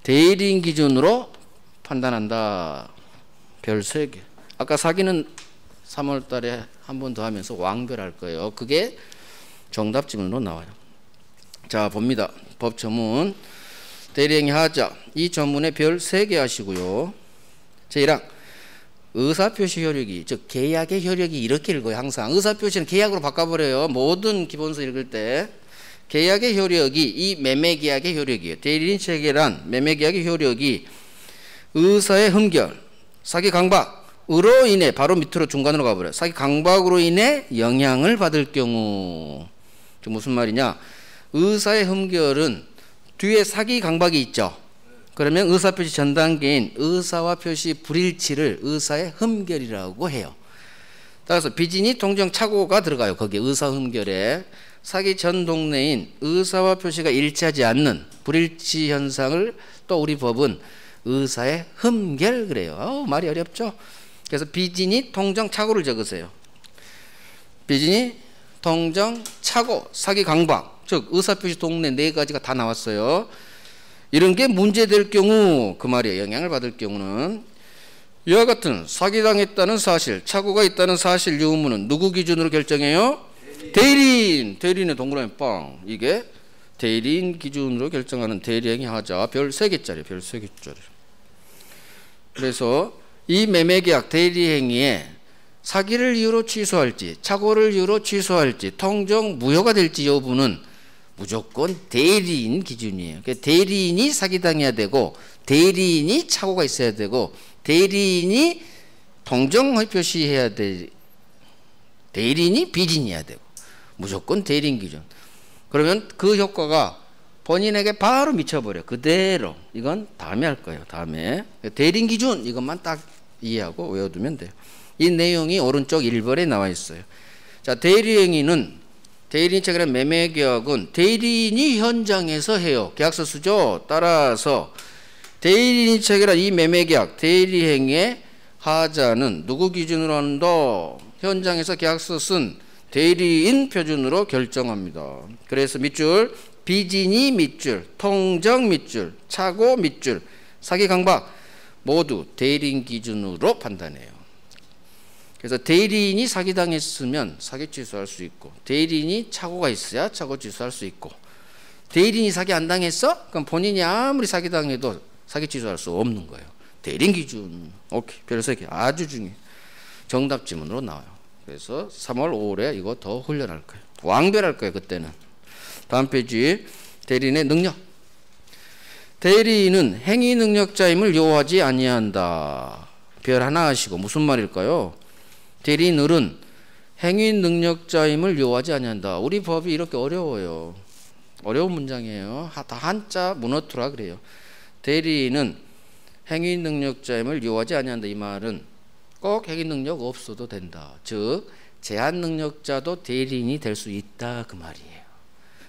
[SPEAKER 1] 대리인 기준으로 판단한다. 별 3개. 아까 사기는 3월 달에 한 번 더 하면서 왕별할 거예요. 그게 정답 지문으로 나와요. 자, 봅니다. 법 전문. 대리행위 하자. 이 전문에 별 3개 하시고요. 제1항. 의사표시 효력이, 즉 계약의 효력이 이렇게 읽어요. 항상 의사표시는 계약으로 바꿔버려요. 모든 기본서 읽을 때 계약의 효력이 이 매매계약의 효력이에요. 대리인 체결한 매매계약의 효력이 의사의 흠결, 사기 강박으로 인해 바로 밑으로 중간으로 가버려요. 사기 강박으로 인해 영향을 받을 경우. 무슨 말이냐? 의사의 흠결은 뒤에 사기 강박이 있죠. 그러면 의사표시 전 단계인 의사와 표시 불일치를 의사의 흠결이라고 해요. 따라서 비즈니 통정 착오가 들어가요. 거기에 의사 흠결에 사기 전 동네인 의사와 표시가 일치하지 않는 불일치 현상을 또 우리 법은 의사의 흠결 그래요. 말이 어렵죠. 그래서 비즈니 통정 착오를 적으세요. 비즈니 통정 착오 사기 강박, 즉 의사표시 동네 4가지가 다 나왔어요. 이런 게 문제될 경우 그 말이에요. 영향을 받을 경우는 이와 같은 사기당했다는 사실, 착오가 있다는 사실 유무는 누구 기준으로 결정해요? 대리인. 대리인의 동그라미 빵. 이게 대리인 기준으로 결정하는 대리행위 하자. 별 3개짜리. 별 3개짜리. 그래서 이 매매계약 대리행위에 사기를 이유로 취소할지 착오를 이유로 취소할지 통정 무효가 될지 여부는 무조건 대리인 기준이에요. 그러니까 대리인이 사기당해야 되고 대리인이 착오가 있어야 되고 대리인이 통정의 표시해야 돼. 대리인이 비즈니해야 되고 무조건 대리인 기준. 그러면 그 효과가 본인에게 바로 미쳐버려. 그대로. 이건 다음에 할 거예요. 다음에. 대리인 기준 이것만 딱 이해하고 외워두면 돼요. 이 내용이 오른쪽 1번에 나와 있어요. 자, 대리행위는 대리인 체결한 매매계약은 대리인이 현장에서 해요. 계약서 쓰죠. 따라서 대리인이 체결한 이 매매계약 대리행위의 하자는 누구 기준으로 한다? 현장에서 계약서 쓴 대리인 표준으로 결정합니다. 그래서 밑줄 비즈니 밑줄, 통정 밑줄, 착오 밑줄, 사기 강박 모두 대리인 기준으로 판단해요. 그래서 대리인이 사기당했으면 사기 취소할 수 있고 대리인이 착오가 있어야 착오 취소할 수 있고 대리인이 사기 안 당했어? 그럼 본인이 아무리 사기당해도 사기 취소할 수 없는 거예요. 대리인 기준. 오케이. 별 3개. 아주 중요해. 정답 지문으로 나와요. 그래서 3월 5월에 이거 더 훈련할 거예요. 왕별할 거예요. 그때는. 다음 페이지. 대리인의 능력. 대리인은 행위 능력자임을 요하지 아니한다. 별 하나 하시고 무슨 말일까요? 대리인은 행위 능력자임을 요하지 아니한다. 우리 법이 이렇게 어려워요. 어려운 문장이에요. 다 한자 문어투라 그래요. 대리인은 행위 능력자임을 요하지 아니한다. 이 말은 꼭 행위 능력 없어도 된다. 즉 제한 능력자도 대리인이 될 수 있다 그 말이에요.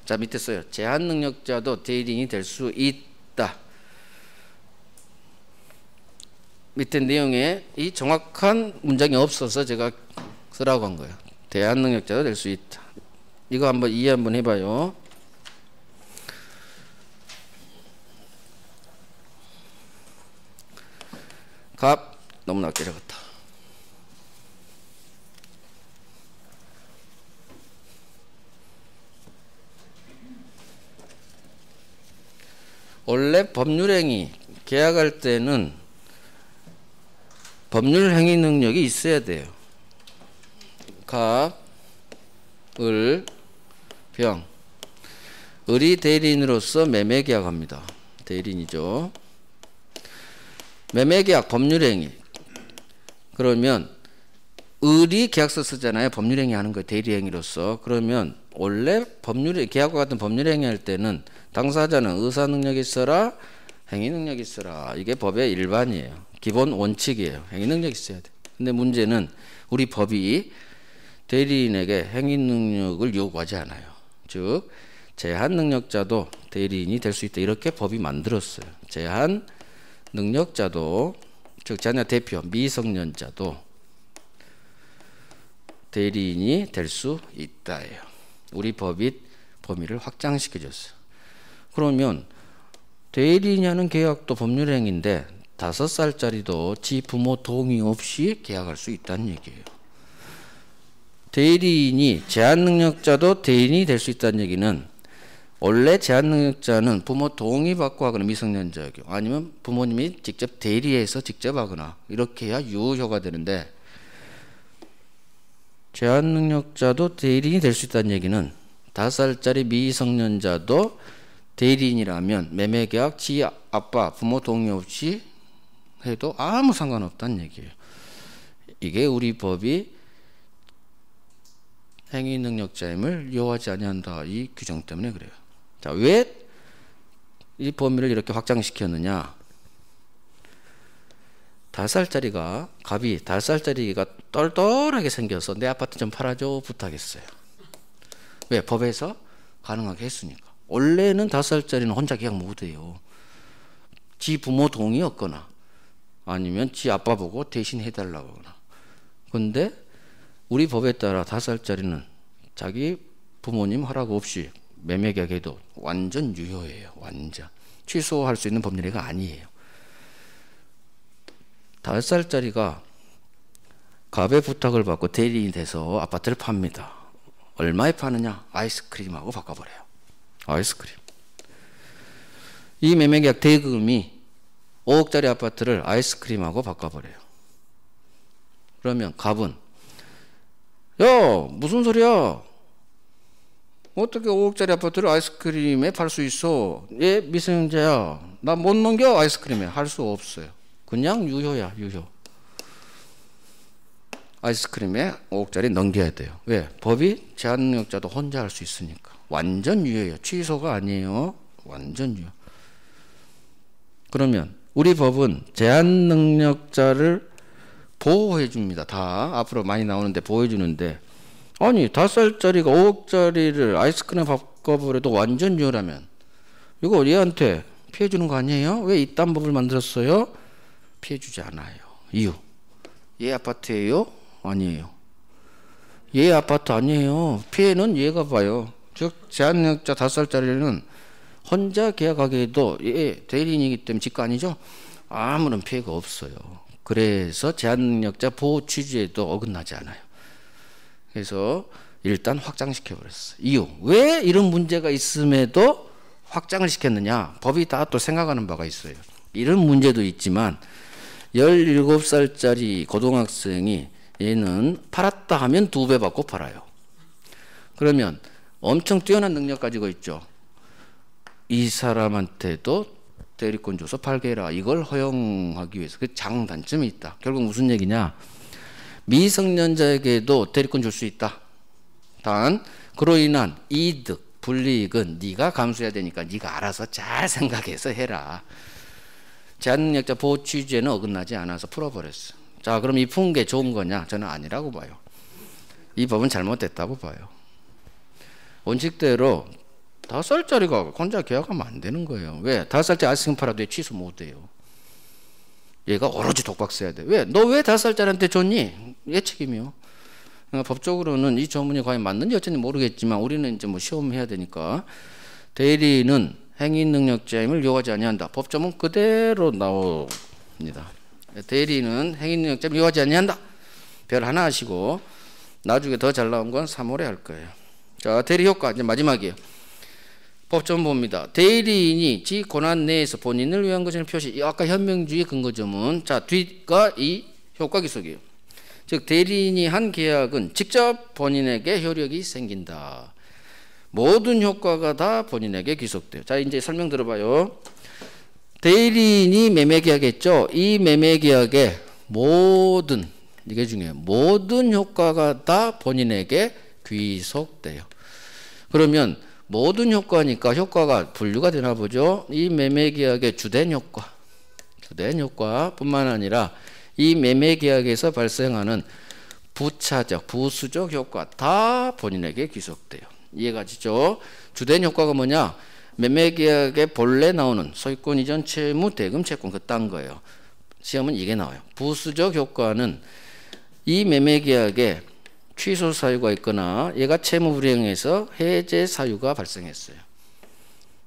[SPEAKER 1] 자, 밑에 써요. 제한 능력자도 대리인이 될 수 있다. 밑에 내용에 이 정확한 문장이 없어서 제가 쓰라고 한 거예요. 제한 능력자도 될 수 있다. 이거 한번 이해 한번 해봐요. 값 너무 낮게 적었다. 원래 법률행위 계약할 때는 법률행위 능력이 있어야 돼요. 갑, 을, 병. 을이 대리인으로서 매매계약합니다. 대리인이죠. 매매계약 법률행위. 그러면 을이 계약서 쓰잖아요. 법률행위 하는 거예요. 대리행위로서. 그러면 원래 계약과 같은 법률행위 할 때는 당사자는 의사능력이 있어라, 행위능력이 있어라. 이게 법의 일반이에요. 기본 원칙이에요. 행위능력이 있어야 돼. 근데 문제는 우리 법이 대리인에게 행위능력을 요구하지 않아요. 즉 제한능력자도 대리인이 될 수 있다. 이렇게 법이 만들었어요. 제한능력자도, 즉 자녀 대표 미성년자도 대리인이 될 수 있다예요. 우리 법이 범위를 확장시켜줬어요. 그러면 대리인이 하는 계약도 법률행위인데 5살짜리도 지 부모 동의 없이 계약할 수 있다는 얘기예요. 대리인이 제한능력자도 대리인이 될 수 있다는 얘기는 원래 제한능력자는 부모 동의 받고 하거나 미성년자의 경우 아니면 부모님이 직접 대리해서 직접 하거나 이렇게 해야 유효가 되는데 제한능력자도 대리인이 될 수 있다는 얘기는 5살짜리 미성년자도 대리인이라면 매매계약 지 아빠 부모 동의 없이 해도 아무 상관없다는 얘기예요. 이게 우리 법이 행위능력자임을 요하지 아니한다. 이 규정 때문에 그래요. 자, 왜 이 범위를 이렇게 확장시켰느냐? 5살짜리가 갑이 5살짜리가 똘똘하게 생겨서 내 아파트 좀 팔아줘 부탁했어요. 왜? 법에서 가능하게 했으니까. 원래는 5살짜리는 혼자 계약 못해요. 지 부모 동의 없거나 아니면 지 아빠 보고 대신 해달라고 하거나. 근데 우리 법에 따라 5살짜리는 자기 부모님 허락 없이 매매계약해도 완전 유효해요. 완전. 취소할 수 있는 법률행위가 아니에요. 5살짜리가 갑의 부탁을 받고 대리인이 돼서 아파트를 팝니다. 얼마에 파느냐? 아이스크림하고 바꿔버려요. 아이스크림. 이 매매계약 대금이 5억짜리 아파트를 아이스크림하고 바꿔버려요. 그러면 갑은 야 무슨 소리야? 어떻게 5억짜리 아파트를 아이스크림에 팔 수 있어? 얘 미성년자야. 나 못 넘겨 아이스크림에. 할 수 없어요. 그냥 유효야. 유효. 아이스크림에 5억짜리 넘겨야 돼요. 왜? 법이 제한능력자도 혼자 할 수 있으니까. 완전 유효해요. 취소가 아니에요. 완전 유효. 그러면 우리 법은 제한능력자를 보호해 줍니다. 다 앞으로 많이 나오는데 보호해 주는데 아니 5살짜리가 5억짜리를 아이스크림 바꿔버려도 완전 유효라면 이거 얘한테 피해 주는 거 아니에요? 왜 이딴 법을 만들었어요? 피해 주지 않아요. 이유. 얘 아파트예요? 아니에요. 얘 아파트 아니에요. 피해는 얘가 봐요. 즉 제한능력자 5살짜리는 혼자 계약하게 해도 얘 대리인이기 때문에 지가 아니죠? 아무런 피해가 없어요. 그래서 제한능력자 보호 취지에도 어긋나지 않아요. 그래서 일단 확장시켜 버렸어요. 이유. 왜 이런 문제가 있음에도 확장을 시켰느냐? 법이 다 또 생각하는 바가 있어요. 이런 문제도 있지만 17살짜리 고등학생이 얘는 팔았다 하면 2배 받고 팔아요. 그러면 엄청 뛰어난 능력 가지고 있죠. 이 사람한테도 대리권 줘서 팔게 해라. 이걸 허용하기 위해서 그 장단점이 있다. 결국 무슨 얘기냐? 미성년자에게도 대리권 줄 수 있다. 단 그로 인한 이득, 불이익은 네가 감수해야 되니까 네가 알아서 잘 생각해서 해라. 제한능력자 보호 취지에는 어긋나지 않아서 풀어버렸어. 자, 그럼 이 푼 게 좋은 거냐? 저는 아니라고 봐요. 이 법은 잘못됐다고 봐요. 원칙대로 5살짜리가 혼자 계약하면 안 되는 거예요. 왜? 5살짜리 아이스크림 팔아도 취소 못 해요. 얘가 오로지 독박 써야 돼. 왜? 너 왜 5살짜리한테 줬니? 얘 책임이요. 법적으로는 이 조문이 과연 맞는지 어쩐지 모르겠지만 우리는 이제 뭐 시험해야 되니까 대리는 행위능력자임을 요하지 아니한다. 법조문 그대로 나옵니다. 대리는 행위능력자임을 요하지 아니한다. 별 하나 하시고 나중에 더 잘 나온 건 3월에 할 거예요. 자, 대리 효과 이제 마지막이에요. 법조문 봅니다. 대리인이 지 권한 내에서 본인을 위한 것을 표시. 아까 현명주의 근거조문. 자, 뒤가 이 효과 기속이에요. 즉 대리인이 한 계약은 직접 본인에게 효력이 생긴다. 모든 효과가 다 본인에게 귀속돼요. 자, 이제 설명 들어봐요. 대리인이 매매계약했죠. 이 매매계약의 모든 이게 중요해요. 모든 효과가 다 본인에게 귀속돼요. 그러면 모든 효과니까 효과가 분류가 되나 보죠. 이 매매계약의 주된 효과뿐만 아니라 이 매매계약에서 발생하는 부차적, 부수적 효과 다 본인에게 귀속돼요. 이해가 가시죠? 주된 효과가 뭐냐? 매매계약에 본래 나오는 소유권 이전 채무, 대금 채권 그딴 거예요. 시험은 이게 나와요. 부수적 효과는 이 매매계약에 취소 사유가 있거나 얘가 채무 불이행해서 해제 사유가 발생했어요.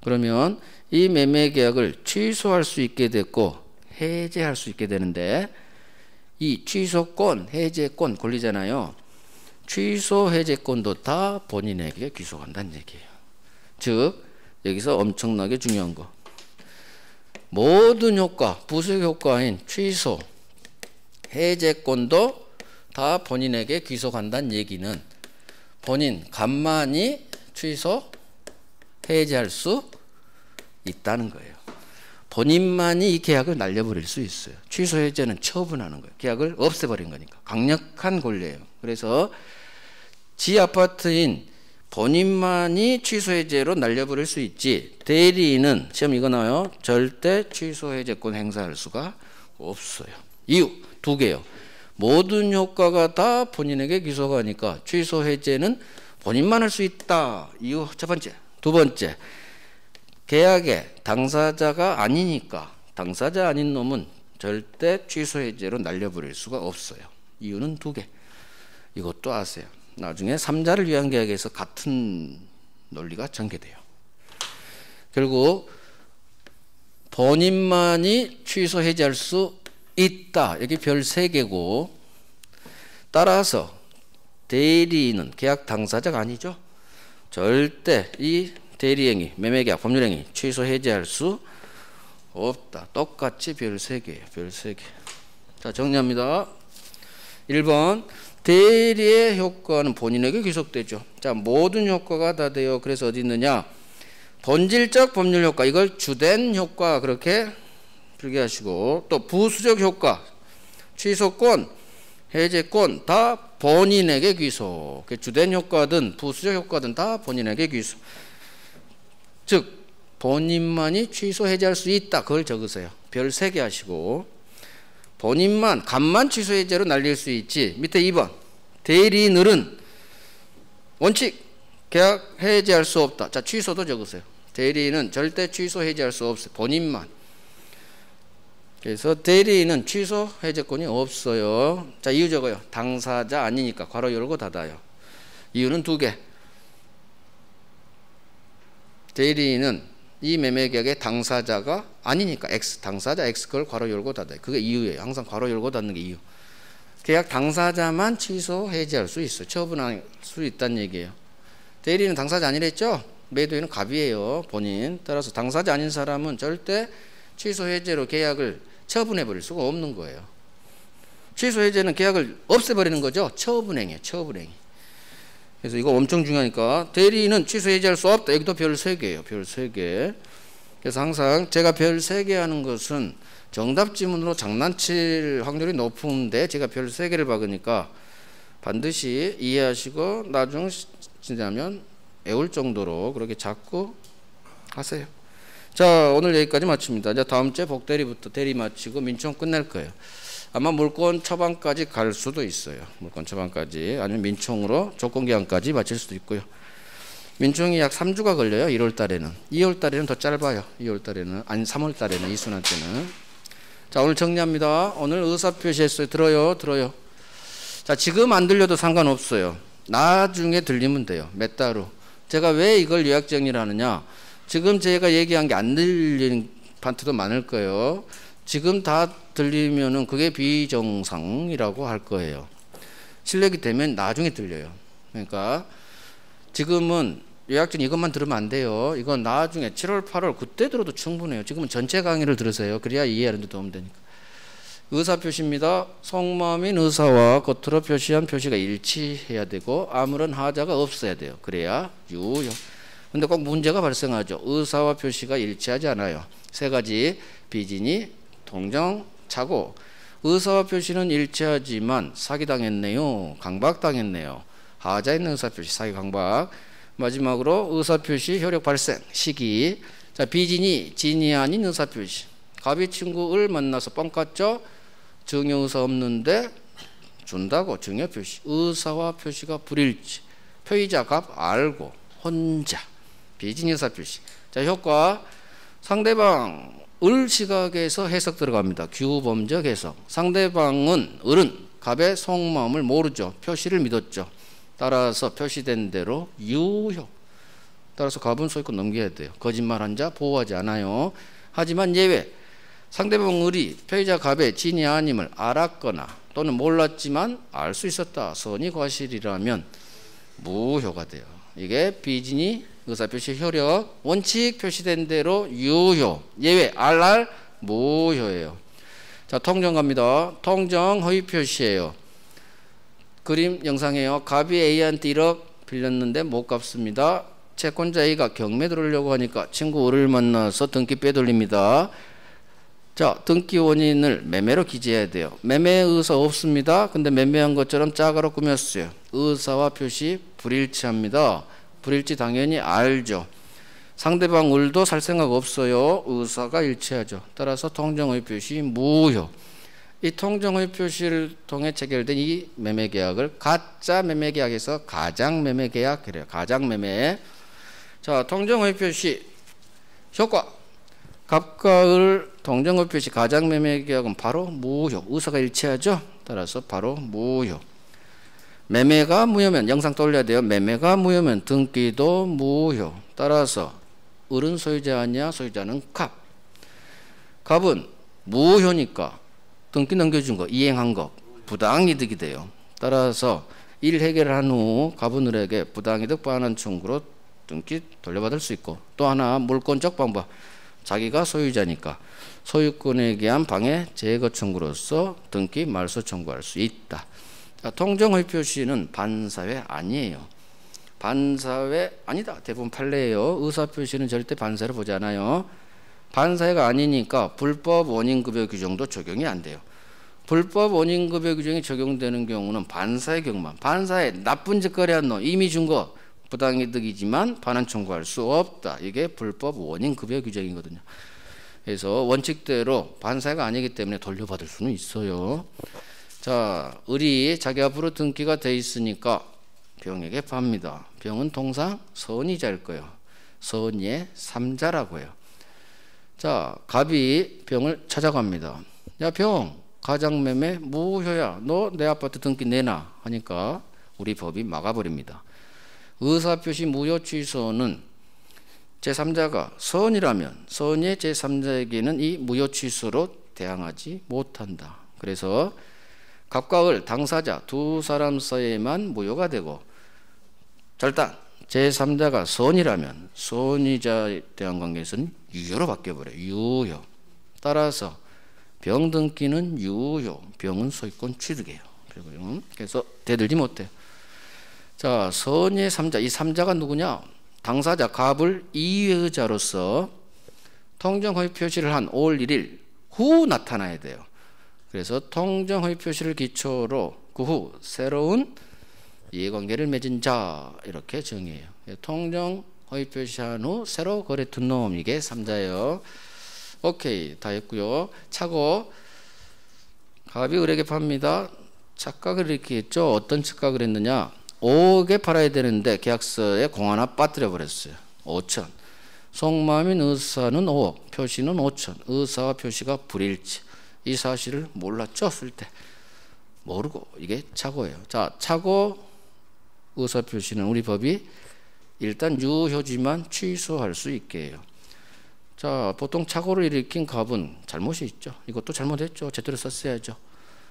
[SPEAKER 1] 그러면 이 매매계약을 취소할 수 있게 됐고 해제할 수 있게 되는데 이 취소권, 해제권 권리잖아요. 취소, 해제권도 다 본인에게 귀속한다는 얘기예요. 즉 여기서 엄청나게 중요한 거. 모든 효과, 부수적 효과인 취소, 해제권도 다 본인에게 귀속한다는 얘기는 본인 간만이 취소, 해제할 수 있다는 거예요. 본인만이 이 계약을 날려버릴 수 있어요. 취소, 해제는 처분하는 거예요. 계약을 없애버린 거니까. 강력한 권리예요. 그래서 지 아파트인 본인만이 취소, 해제로 날려버릴 수 있지 대리인은 시험 이거 나와요. 절대 취소, 해제권 행사할 수가 없어요. 이유 두 개요. 모든 효과가 다 본인에게 귀속하니까 취소, 해제는 본인만 할 수 있다. 이유 첫 번째. 두 번째, 계약의 당사자가 아니니까 당사자 아닌 놈은 절대 취소, 해제로 날려버릴 수가 없어요. 이유는 두 개. 이것도 아세요. 나중에 3자를 위한 계약에서 같은 논리가 전개돼요. 결국 본인만이 취소, 해제할 수 있다. 여기 별 3개고 따라서 대리인은 계약 당사자가 아니죠. 절대 이 대리행위, 매매계약, 법률행위 취소, 해제할 수 없다. 똑같이 별 3개예요. 별 3개. 자, 정리합니다. 1번 대리의 효과는 본인에게 귀속되죠. 자, 모든 효과가 다 돼요. 그래서 어디 있느냐? 본질적 법률 효과, 이걸 주된 효과 그렇게 필기하시고, 또 부수적 효과, 취소권, 해제권 다 본인에게 귀속. 주된 효과든 부수적 효과든 다 본인에게 귀속. 즉 본인만이 취소, 해제할 수 있다. 그걸 적으세요. 별 3개 하시고, 본인만 간만 취소, 해제로 날릴 수 있지. 밑에 2번 대리인은 원칙 계약 해제할 수 없다. 자, 취소도 적으세요. 대리인은 절대 취소, 해제할 수 없어요. 본인만. 그래서 대리인은 취소, 해제권이 없어요. 자, 이유 적어요. 당사자 아니니까 괄호 열고 닫아요. 이유는 2개. 대리인은 이 매매계약의 당사자가 아니니까 X, 당사자 X 그걸 괄호 열고 닫아요. 그게 이유예요. 항상 괄호 열고 닫는 게 이유. 계약 당사자만 취소, 해제할 수 있어요. 처분할 수 있다는 얘기예요. 대리인은 당사자 아니랬죠? 매도인은 갑이에요. 본인. 따라서 당사자 아닌 사람은 절대 취소, 해제로 계약을 처분해버릴 수가 없는 거예요. 취소, 해제는 계약을 없애버리는 거죠. 처분행위예요. 처분행위. 그래서 이거 엄청 중요하니까 대리인은 취소, 해제할 수 없다. 여기도 별 3개예요. 별 3개. 그래서 항상 제가 별 3개 하는 것은 정답 지문으로 장난칠 확률이 높은데 제가 별 3개를 박으니까 반드시 이해하시고 나중 진짜면 외울 정도로 그렇게 자꾸 하세요. 자, 오늘 여기까지 마칩니다. 이제 다음 주에 복대리부터 대리 마치고 민청 끝낼 거예요. 아마 물권 처방까지 갈 수도 있어요. 물권 처방까지. 아니면 민청으로 조건기한까지 마칠 수도 있고요. 민청이 약 3주가 걸려요. 1월 달에는. 2월 달에는 더 짧아요. 2월 달에는. 아니 3월 달에는 이순환 때는. 자, 오늘 정리합니다. 오늘 의사표시했어요. 들어요. 자, 지금 안 들려도 상관없어요. 나중에 들리면 돼요. 몇 달 후. 제가 왜 이걸 요약 정리를 하느냐. 지금 제가 얘기한 게 안 들리는 파트도 많을 거예요. 지금 다 들리면은 그게 비정상이라고 할 거예요. 실력이 되면 나중에 들려요. 그러니까 지금은 요약전 이것만 들으면 안 돼요. 이건 나중에 7월, 8월 그때 들어도 충분해요. 지금은 전체 강의를 들으세요. 그래야 이해하는 데 도움 되니까. 의사표시입니다. 속마음인 의사와 겉으로 표시한 표시가 일치해야 되고 아무런 하자가 없어야 돼요. 그래야 유효. 근데 꼭 문제가 발생하죠. 의사와 표시가 일치하지 않아요. 3가지 비진이 동정, 착오, 의사와 표시는 일치하지만 사기당했네요. 강박당했네요. 하자 있는 의사표시 사기 강박. 마지막으로 의사표시 효력 발생 시기. 자, 비진이 진이 아닌 의사표시. 갑이 친구를 만나서 뻥 깠죠. 증여의사 없는데 준다고 증여표시. 의사와 표시가 불일치. 표의자 갑 알고 혼자. 비진 의사표시. 자, 효과. 상대방 을 시각에서 해석 들어갑니다. 규범적 해석. 상대방은 을은 갑의 속마음을 모르죠. 표시를 믿었죠. 따라서 표시된 대로 유효. 따라서 갑은 소유권 넘겨야 돼요. 거짓말한 자 보호하지 않아요. 하지만 예외. 상대방 을이 표의자 갑의 진이 아님을 알았거나 또는 몰랐지만 알 수 있었다. 선이 과실이라면 무효가 돼요. 이게 비진이 의사표시 효력. 원칙 표시된 대로 유효. 예외 RR 무효예요. 자, 통정 갑니다. 통정 허위 표시예요. 그림 영상이에요. 갑이 A한테 1억 빌렸는데 못 갚습니다. 채권자 A가 경매 들어오려고 하니까 친구 을을 만나서 등기 빼돌립니다. 자, 등기 원인을 매매로 기재해야 돼요. 매매 의사 없습니다. 근데 매매한 것처럼 짜가로 꾸몄어요. 의사와 표시 불일치합니다. 불일치 당연히 알죠. 상대방 을도 살 생각 없어요. 의사가 일치하죠. 따라서 통정의 표시 무효. 이 통정의 표시를 통해 체결된 이 매매계약을 가짜 매매계약에서 가장매매계약 그래요. 가장매매. 자, 통정의 표시 효과. 갑과 을 통정의 표시 가장매매계약은 바로 무효. 의사가 일치하죠. 따라서 바로 무효. 매매가 무효면 영상 돌려야 돼요. 매매가 무효면 등기도 무효. 따라서 을은 소유자 아니야. 소유자는 갑. 갑은 무효니까 등기 넘겨준 거 이행한 거 부당이득이 돼요. 따라서 일 해결한 후 갑은 을에게 부당이득 반환 청구로 등기 돌려받을 수 있고 또 하나 물권적 방법. 자기가 소유자니까 소유권에 의한 방해 제거 청구로서 등기 말소 청구할 수 있다. 통정의 표시는 반사회 아니에요. 반사회 아니다. 대부분 판례예요. 의사표시는 절대 반사를 보지 않아요. 반사회가 아니니까 불법 원인급여 규정도 적용이 안 돼요. 불법 원인급여 규정이 적용되는 경우는 반사의 경우만. 반사회 나쁜 짓거리 한 놈 이미 준 거 부당이득이지만 반환 청구할 수 없다. 이게 불법 원인급여 규정이거든요. 그래서 원칙대로 반사회가 아니기 때문에 돌려받을 수는 있어요. 자, 을이 자기 앞으로 등기가 돼 있으니까 병에게 팝니다. 병은 통상 선의자일 거예요. 선의의 3자라고 해요. 자, 갑이 병을 찾아갑니다. 야, 병, 가장매매 무효야. 너 내 아파트 등기 내놔 하니까 우리 법이 막아버립니다. 의사표시 무효 취소는 제3자가 선이라면 선의 제3자에게는 이 무효 취소로 대항하지 못한다. 그래서 갑과 을 당사자 두 사람 사이에만 무효가 되고 절단 제3자가 선이라면 선의자에 대한 관계에서는 유효로 바뀌어버려요. 유효. 따라서 병 등기는 유효. 병은 소유권 취득이에요. 그래서 대들지 못해요. 자, 선의 3자. 이 3자가 누구냐? 당사자 갑을 이의자로서 통정허위 표시를 한 5월 1일 후 나타나야 돼요. 그래서 통정허위 표시를 기초로 그 후 새로운 이해관계를 맺은 자 이렇게 정의해요. 통정허위 표시한 후 새로 거래 둔 놈 이게 3자예요. 오케이 다 했고요. 차고 갑이 을에게 팝니다. 착각을 이렇게 했죠. 어떤 착각을 했느냐? 5억에 팔아야 되는데 계약서에 공 하나 빠뜨려 버렸어요. 5천. 속마음인 의사는 5억, 표시는 5천. 의사와 표시가 불일치. 이 사실을 몰랐죠, 쓸 때. 모르고 이게 착오예요. 자, 착오 의사 표시는 우리 법이 일단 유효지만 취소할 수 있게 해요. 자, 보통 착오를 일으킨 갑은 잘못이 있죠. 이것도 잘못했죠. 제대로 썼어야죠.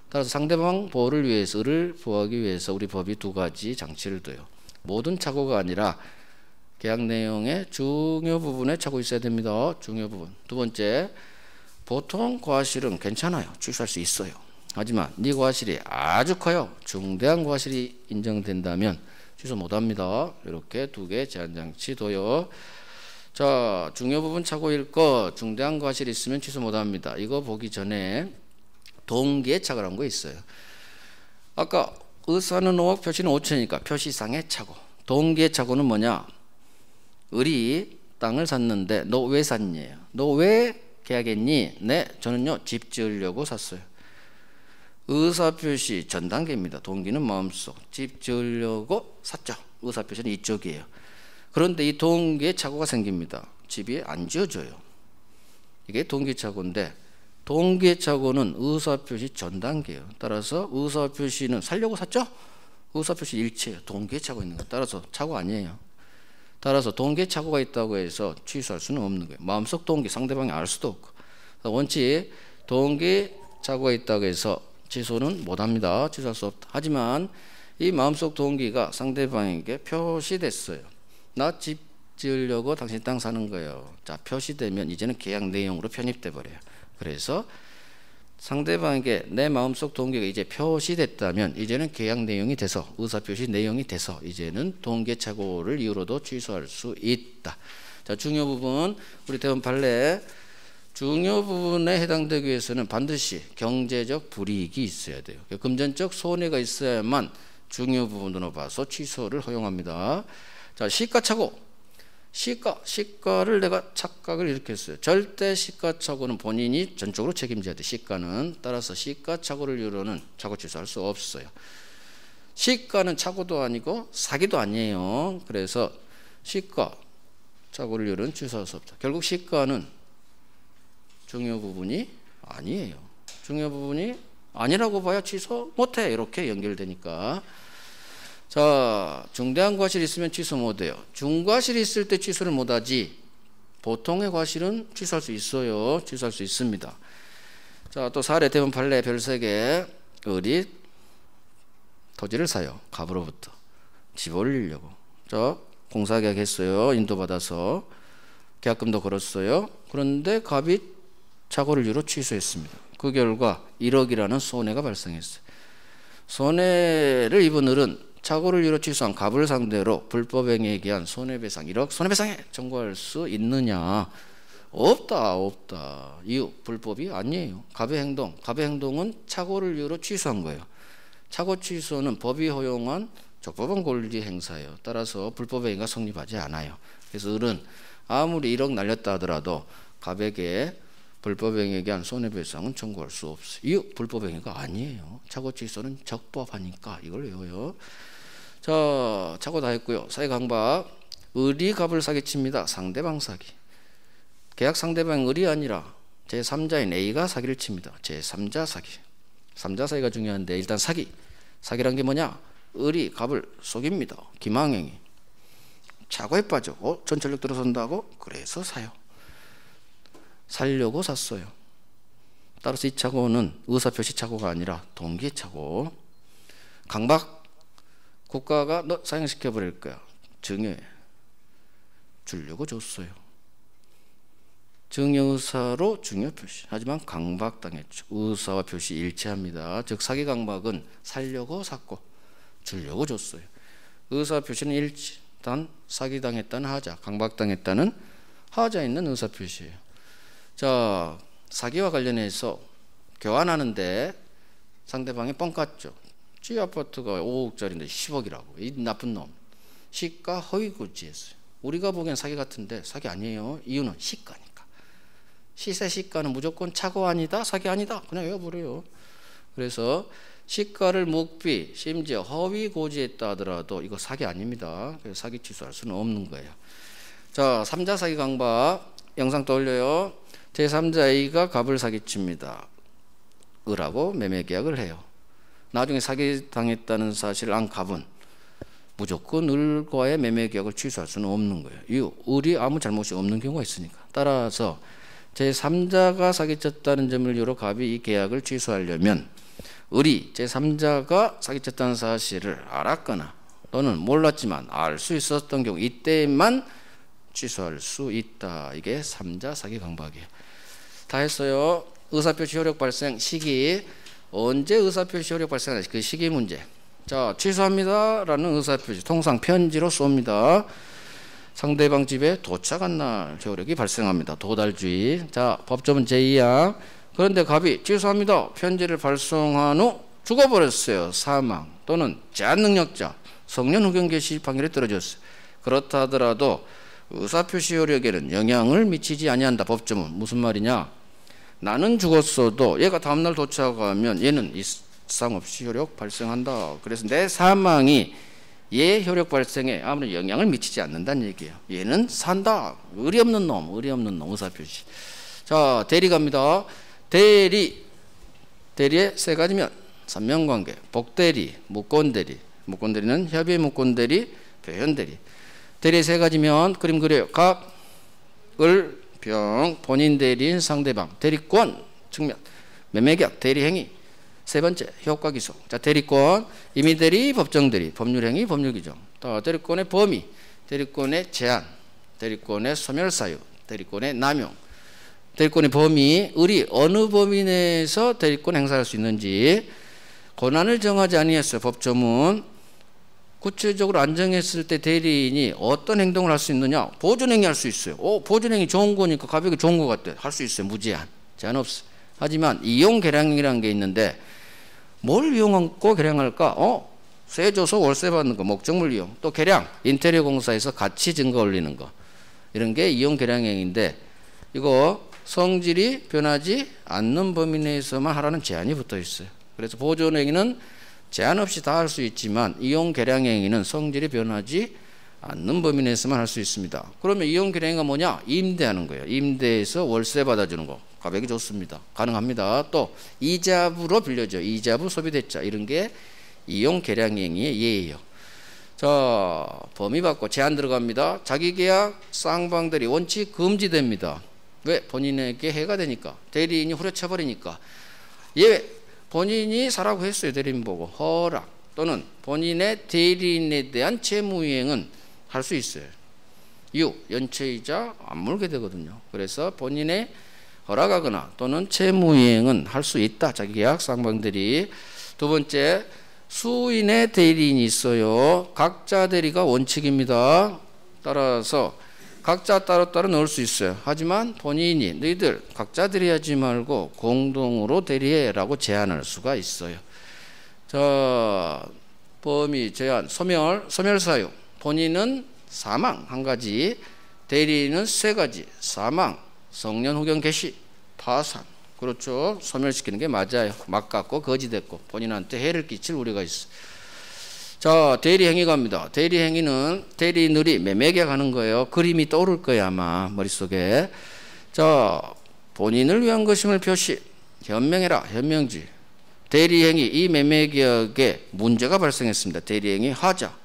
[SPEAKER 1] 따라서 상대방 보호를 위해서, 을을 보호하기 위해서 우리 법이 두 가지 장치를 둬요. 모든 착오가 아니라 계약 내용의 중요 부분에 착오 있어야 됩니다. 중요 부분. 두 번째, 보통 과실은 괜찮아요. 취소할 수 있어요. 하지만 네 과실이 아주 커요. 중대한 과실이 인정된다면 취소 못합니다. 이렇게 두 개 제한장치 둬요. 자, 중요 부분 착오일 것, 중대한 과실이 있으면 취소 못합니다. 이거 보기 전에 동기의 착오라는 거 있어요. 아까 의사는 5억 표시는 5천이니까 표시상의 착오. 동기의 착오는 뭐냐? 을이 땅을 샀는데 너 왜 샀니? 너 왜 계약했니? 네, 저는요 집 지으려고 샀어요. 의사표시 전 단계입니다. 동기는 마음속. 집 지으려고 샀죠. 의사표시는 이쪽이에요. 그런데 이 동기의 착오가 생깁니다. 집이 안 지어져요. 이게 동기 착오인데 동기의 착오는 의사표시 전 단계예요. 따라서 의사표시는 살려고 샀죠? 의사표시 일체예요. 동기의 착오 있는 거. 따라서 착오 아니에요. 따라서 동기의 착오가 있다고 해서 취소할 수는 없는 거예요. 마음속 동기 상대방이 알 수도 없고. 원칙 동기 착오가 있다고 해서 취소는 못합니다. 취소할 수 없다. 하지만 이 마음속 동기가 상대방에게 표시됐어요. 나 집 지으려고 당신 땅 사는 거예요. 자, 표시되면 이제는 계약 내용으로 편입돼 버려요. 그래서 상대방에게 내 마음속 동기가 이제 표시됐다면 이제는 계약 내용이 돼서 의사표시 내용이 돼서 이제는 동기 착오를 이유로도 취소할 수 있다. 자, 중요 부분 우리 대원 판례 중요 부분에 해당되기 위해서는 반드시 경제적 불이익이 있어야 돼요. 금전적 손해가 있어야만 중요 부분으로 봐서 취소를 허용합니다. 자, 시가착오. 시가를 내가 착각을 일으켰어요. 절대 시가착오는 본인이 전적으로 책임져야 돼. 시가는. 따라서 시가착오를 이유로는 착오 취소할 수 없어요. 시가는 착오도 아니고 사기도 아니에요. 그래서 시가착오를 이유로는 취소할 수 없다. 결국 시가는 중요 부분이 아니에요. 중요 부분이 아니라고 봐야 취소 못해. 이렇게 연결되니까. 자, 중대한 과실이 있으면 취소 못해요. 중과실이 있을 때 취소를 못하지 보통의 과실은 취소할 수 있어요. 취소할 수 있습니다. 자, 또 사례 대원 판례 별세개 을이 토지를 사요. 갑으로부터 집 올리려고. 자, 공사계약 했어요. 인도받아서 계약금도 걸었어요. 그런데 갑이 착오를 이유로 취소했습니다. 그 결과 1억이라는 손해가 발생했어요. 손해를 입은 을은 착오를 이유로 취소한 갑을 상대로 불법행위에 기한 손해배상 1억 손해배상에 청구할 수 있느냐? 없다. 이유 불법이 아니에요. 갑의 행동은 착오를 이유로 취소한 거예요. 착오 취소는 법이 허용한 적법한 권리 행사예요. 따라서 불법행위가 성립하지 않아요. 그래서 을은 아무리 1억 날렸다 하더라도 갑에게 불법행위에 기한 손해배상은 청구할 수 없어요. 이유 불법행위가 아니에요. 착오 취소는 적법하니까 이걸 외워요. 자, 착오 다 했고요. 사기강박. 을이 갑을 사기칩니다. 상대방 사기. 계약 상대방 을이 아니라 제3자인 A가 사기를 칩니다. 제3자 사기. 3자 사기가 중요한데 일단 사기란 게 뭐냐? 을이 갑을 속입니다. 기망행위. 착오에 빠져. 전철력 들어선다고? 그래서 사요. 살려고 샀어요. 따라서 이 착오는 의사표시 착오가 아니라 동기 착오. 강박. 국가가 너 사형시켜버릴 거야. 증여 주려고 줬어요. 증여의사로 증여표시. 하지만 강박당했죠. 의사와 표시 일치합니다. 즉 사기 강박은 살려고 샀고 주려고 줬어요. 의사표시는 일치. 단 사기당했다는 하자, 강박당했다는 하자 있는 의사표시예요. 자, 사기와 관련해서 교환하는데 상대방이 뻥 깠죠. 지 아파트가 5억짜리인데 10억이라고. 이 나쁜 놈. 시가 허위고지했어요. 우리가 보기엔 사기 같은데 사기 아니에요. 이유는 시가니까. 시세 시가는 무조건 착오 아니다, 사기 아니다. 그냥 외워버려요. 그래서 시가를 묵비, 심지어 허위고지했다 하더라도 이거 사기 아닙니다. 그래서 사기 취소할 수는 없는 거예요. 자, 3자 사기 강박. 영상 떠올려요. 제3자 A가 갑을 사기칩니다. 을하고 매매 계약을 해요. 나중에 사기당했다는 사실을 안 갑은 무조건 을과의 매매 계약을 취소할 수는 없는 거예요. 이유, 을이 아무 잘못이 없는 경우가 있으니까. 따라서 제3자가 사기쳤다는 점을 이유로 갑이 이 계약을 취소하려면 을이 제3자가 사기쳤다는 사실을 알았거나 또는 몰랐지만 알 수 있었던 경우 이때만 취소할 수 있다. 이게 3자 사기 강박이에요. 다 했어요. 의사표시 효력 발생 시기. 언제 의사표시 효력 발생하지? 그 시기 문제. 자, 취소합니다 라는 의사표시 통상 편지로 쏩니다. 상대방 집에 도착한 날 효력이 발생합니다. 도달주의. 자, 법조문 제2항 그런데 갑이 취소합니다. 편지를 발송한 후 죽어버렸어요. 사망 또는 제한 능력자, 성년 후견 개시 판결이 떨어졌어요. 그렇다 하더라도 의사표시 효력에는 영향을 미치지 아니한다. 법조문. 무슨 말이냐? 나는 죽었어도 얘가 다음날 도착하면 얘는 이상 없이 효력 발생한다. 그래서 내 사망이 얘 효력 발생에 아무런 영향을 미치지 않는다는 얘기예요. 얘는 산다. 의리 없는 놈, 의사표시. 자, 대리 갑니다. 대리의 세 가지면 삼명관계, 복대리, 무권대리. 무권대리는 협의 무권대리, 표현대리. 대리의 세 가지면 그림 그려요. 각, 을, 병, 본인 대리인 상대방, 대리권, 측면, 매매계약, 대리행위. 세 번째, 효과기소. 자, 대리권, 임의대리, 법정대리, 법률행위, 법률규정. 또 대리권의 범위, 대리권의 제한, 대리권의 소멸사유, 대리권의 남용. 대리권의 범위, 의리, 어느 범위 내에서 대리권 행사할 수 있는지. 권한을 정하지 아니했어요. 법조문. 구체적으로 안 정했을 때 대리인이 어떤 행동을 할 수 있느냐? 보존행위 할 수 있어요. 보존행위 좋은 거니까 가격이 좋은 것 같아. 할 수 있어요. 무제한. 제한 없어. 하지만 이용 계량이라는 게 있는데 뭘 이용하고 계량할까? 세 줘서 월세 받는 거, 목적물 이용. 또 계량, 인테리어 공사에서 가치 증거 올리는 거. 이런 게 이용 계량행위인데 이거 성질이 변하지 않는 범위 내에서만 하라는 제한이 붙어 있어요. 그래서 보존행위는 제한 없이 다 할 수 있지만 이용 계량행위는 성질이 변하지 않는 범위 내에서만 할 수 있습니다. 그러면 이용 계량행위가 뭐냐? 임대하는 거예요. 임대해서 월세 받아주는 거. 가격이 좋습니다. 가능합니다. 또 이자부로 빌려줘. 이자부 소비대차. 이런 게 이용 계량행위의 예예요. 자, 범위 받고 제한 들어갑니다. 자기계약 쌍방대리 원칙 금지됩니다. 왜? 본인에게 해가 되니까. 대리인이 후려쳐버리니까. 예, 본인이 사라고 했어요. 대리인 보고. 허락 또는 본인의 대리인에 대한 채무이행은 할 수 있어요. 연체이자 안 물게 되거든요. 그래서 본인의 허락하거나 또는 채무이행은 할 수 있다. 자기계약 쌍방대리. 두 번째, 수인의 대리인이 있어요. 각자 대리가 원칙입니다. 따라서 각자 따로따로 넣을 수 있어요. 하지만 본인이 너희들 각자 대리하지 말고 공동으로 대리해라고 제안할 수가 있어요. 자, 범위 제한, 소멸사유. 본인은 사망 한 가지, 대리인은 세 가지. 사망, 성년 후견 개시, 파산. 그렇죠. 소멸시키는 게 맞아요. 막 갖고 거지됐고 본인한테 해를 끼칠 우려가 있어. 자, 대리행위 갑니다. 대리행위는 대리인들이 매매계약하는 거예요. 그림이 떠오를 거예요. 아마 머릿속에. 자, 본인을 위한 것임을 표시. 현명해라. 현명지. 대리행위. 이 매매계약에 문제가 발생했습니다. 대리행위 하자.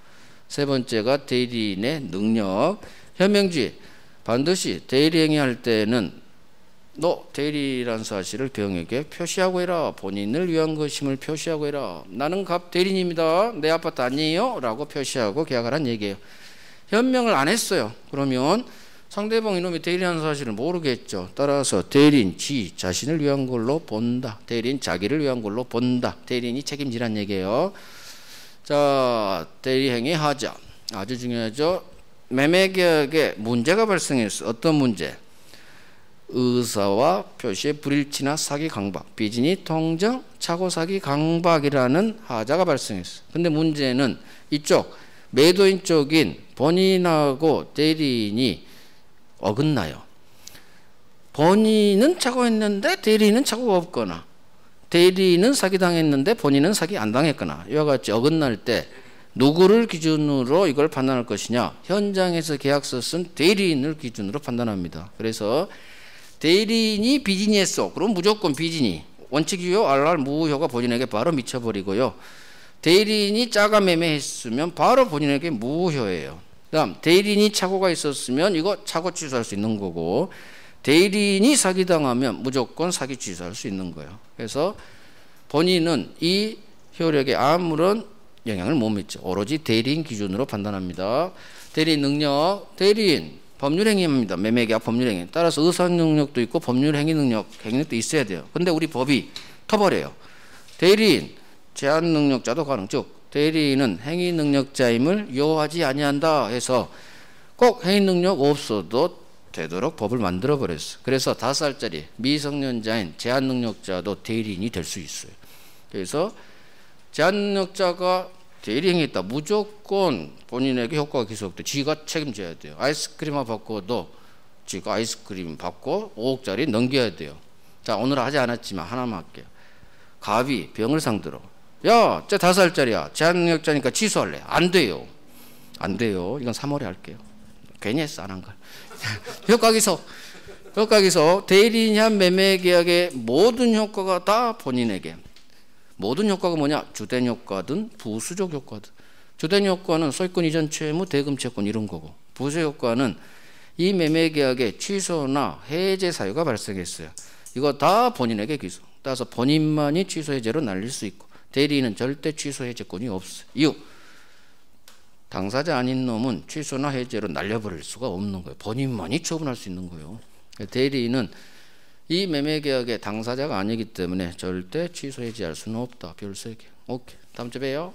[SPEAKER 1] 세 번째가 대리인의 능력. 현명지. 반드시 대리행위 할 때는 너 대리라는 사실을 병에게 표시하고 해라. 본인을 위한 것임을 표시하고 해라. 나는 갑 대리인입니다. 내 아파트 아니에요? 라고 표시하고 계약하라는 얘기예요. 현명을 안 했어요. 그러면 상대방 이놈이 대리라는 사실을 모르겠죠. 따라서 대리인 자신을 위한 걸로 본다. 대리인 자기를 위한 걸로 본다. 대리인이 책임지란 얘기예요. 자, 대리행위 하자. 아주 중요하죠. 매매계약에 문제가 발생했어. 어떤 문제? 의사와 표시의 불일치나 사기 강박, 비진이 통정, 착오 사기 강박이라는 하자가 발생했어. 근데 문제는 이쪽 매도인 쪽인 본인하고 대리인이 어긋나요. 본인은 착오했는데 대리인은 착오가 없거나, 대리인은 사기당했는데 본인은 사기 안 당했거나, 이와 같이 어긋날 때 누구를 기준으로 이걸 판단할 것이냐? 현장에서 계약서 쓴 대리인을 기준으로 판단합니다. 그래서 대리인이 비진이 했어. 그럼 무조건 비진이. 원칙이요. RR 무효가 본인에게 바로 미쳐버리고요. 대리인이 짜가 매매했으면 바로 본인에게 무효예요. 다음, 대리인이 착오가 있었으면 이거 착오 취소할 수 있는 거고, 대리인이 사기당하면 무조건 사기 취소할 수 있는 거예요. 그래서 본인은 이 효력에 아무런 영향을 못 미쳐. 오로지 대리인 기준으로 판단합니다. 대리인 능력, 대리인 법률행위입니다. 매매계약 법률행위. 따라서 의사능력도 있고 법률행위 행위력도 있어야 돼요. 근데 우리 법이 터버려요. 대리인, 제한능력자도 가능. 즉 대리인은 행위능력자임을 요하지 아니한다 해서 꼭 행위능력 없어도 되도록 법을 만들어 버렸어요. 그래서 5살짜리 미성년자인 제한능력자도 대리인이 될 수 있어요. 그래서 제한능력자가 대리행위했다. 무조건 본인에게 효과가 기속돼. 지가 책임져야 돼요. 아이스크림만 바꿔도 지가 아이스크림 받고 5억짜리 넘겨야 돼요. 자, 오늘 하지 않았지만 하나만 할게요. 갑이 병을 상대로 야, 쟤 5살짜리야. 제한능력자니까 취소할래. 안 돼요. 안 돼요. 이건 3월에 할게요. 괜히 했어, 안 한 걸. 효과기소. 대리인이 한 매매계약의 모든 효과가 다 본인에게. 모든 효과가 뭐냐? 주된 효과든 부수적 효과든. 주된 효과는 소유권 이전 채무, 대금 채권 이런 거고, 부수 효과는 이 매매계약의 취소나 해제 사유가 발생했어요. 이거 다 본인에게 기소. 따라서 본인만이 취소 해제로 날릴 수 있고 대리인은 절대 취소 해제권이 없어요. 이유, 당사자 아닌 놈은 취소나 해제로 날려버릴 수가 없는 거예요. 본인만이 처분할 수 있는 거예요. 대리인은 이 매매계약의 당사자가 아니기 때문에 절대 취소 해제할 수는 없다. 별 3개. 오케이. 다음 주에 봬요.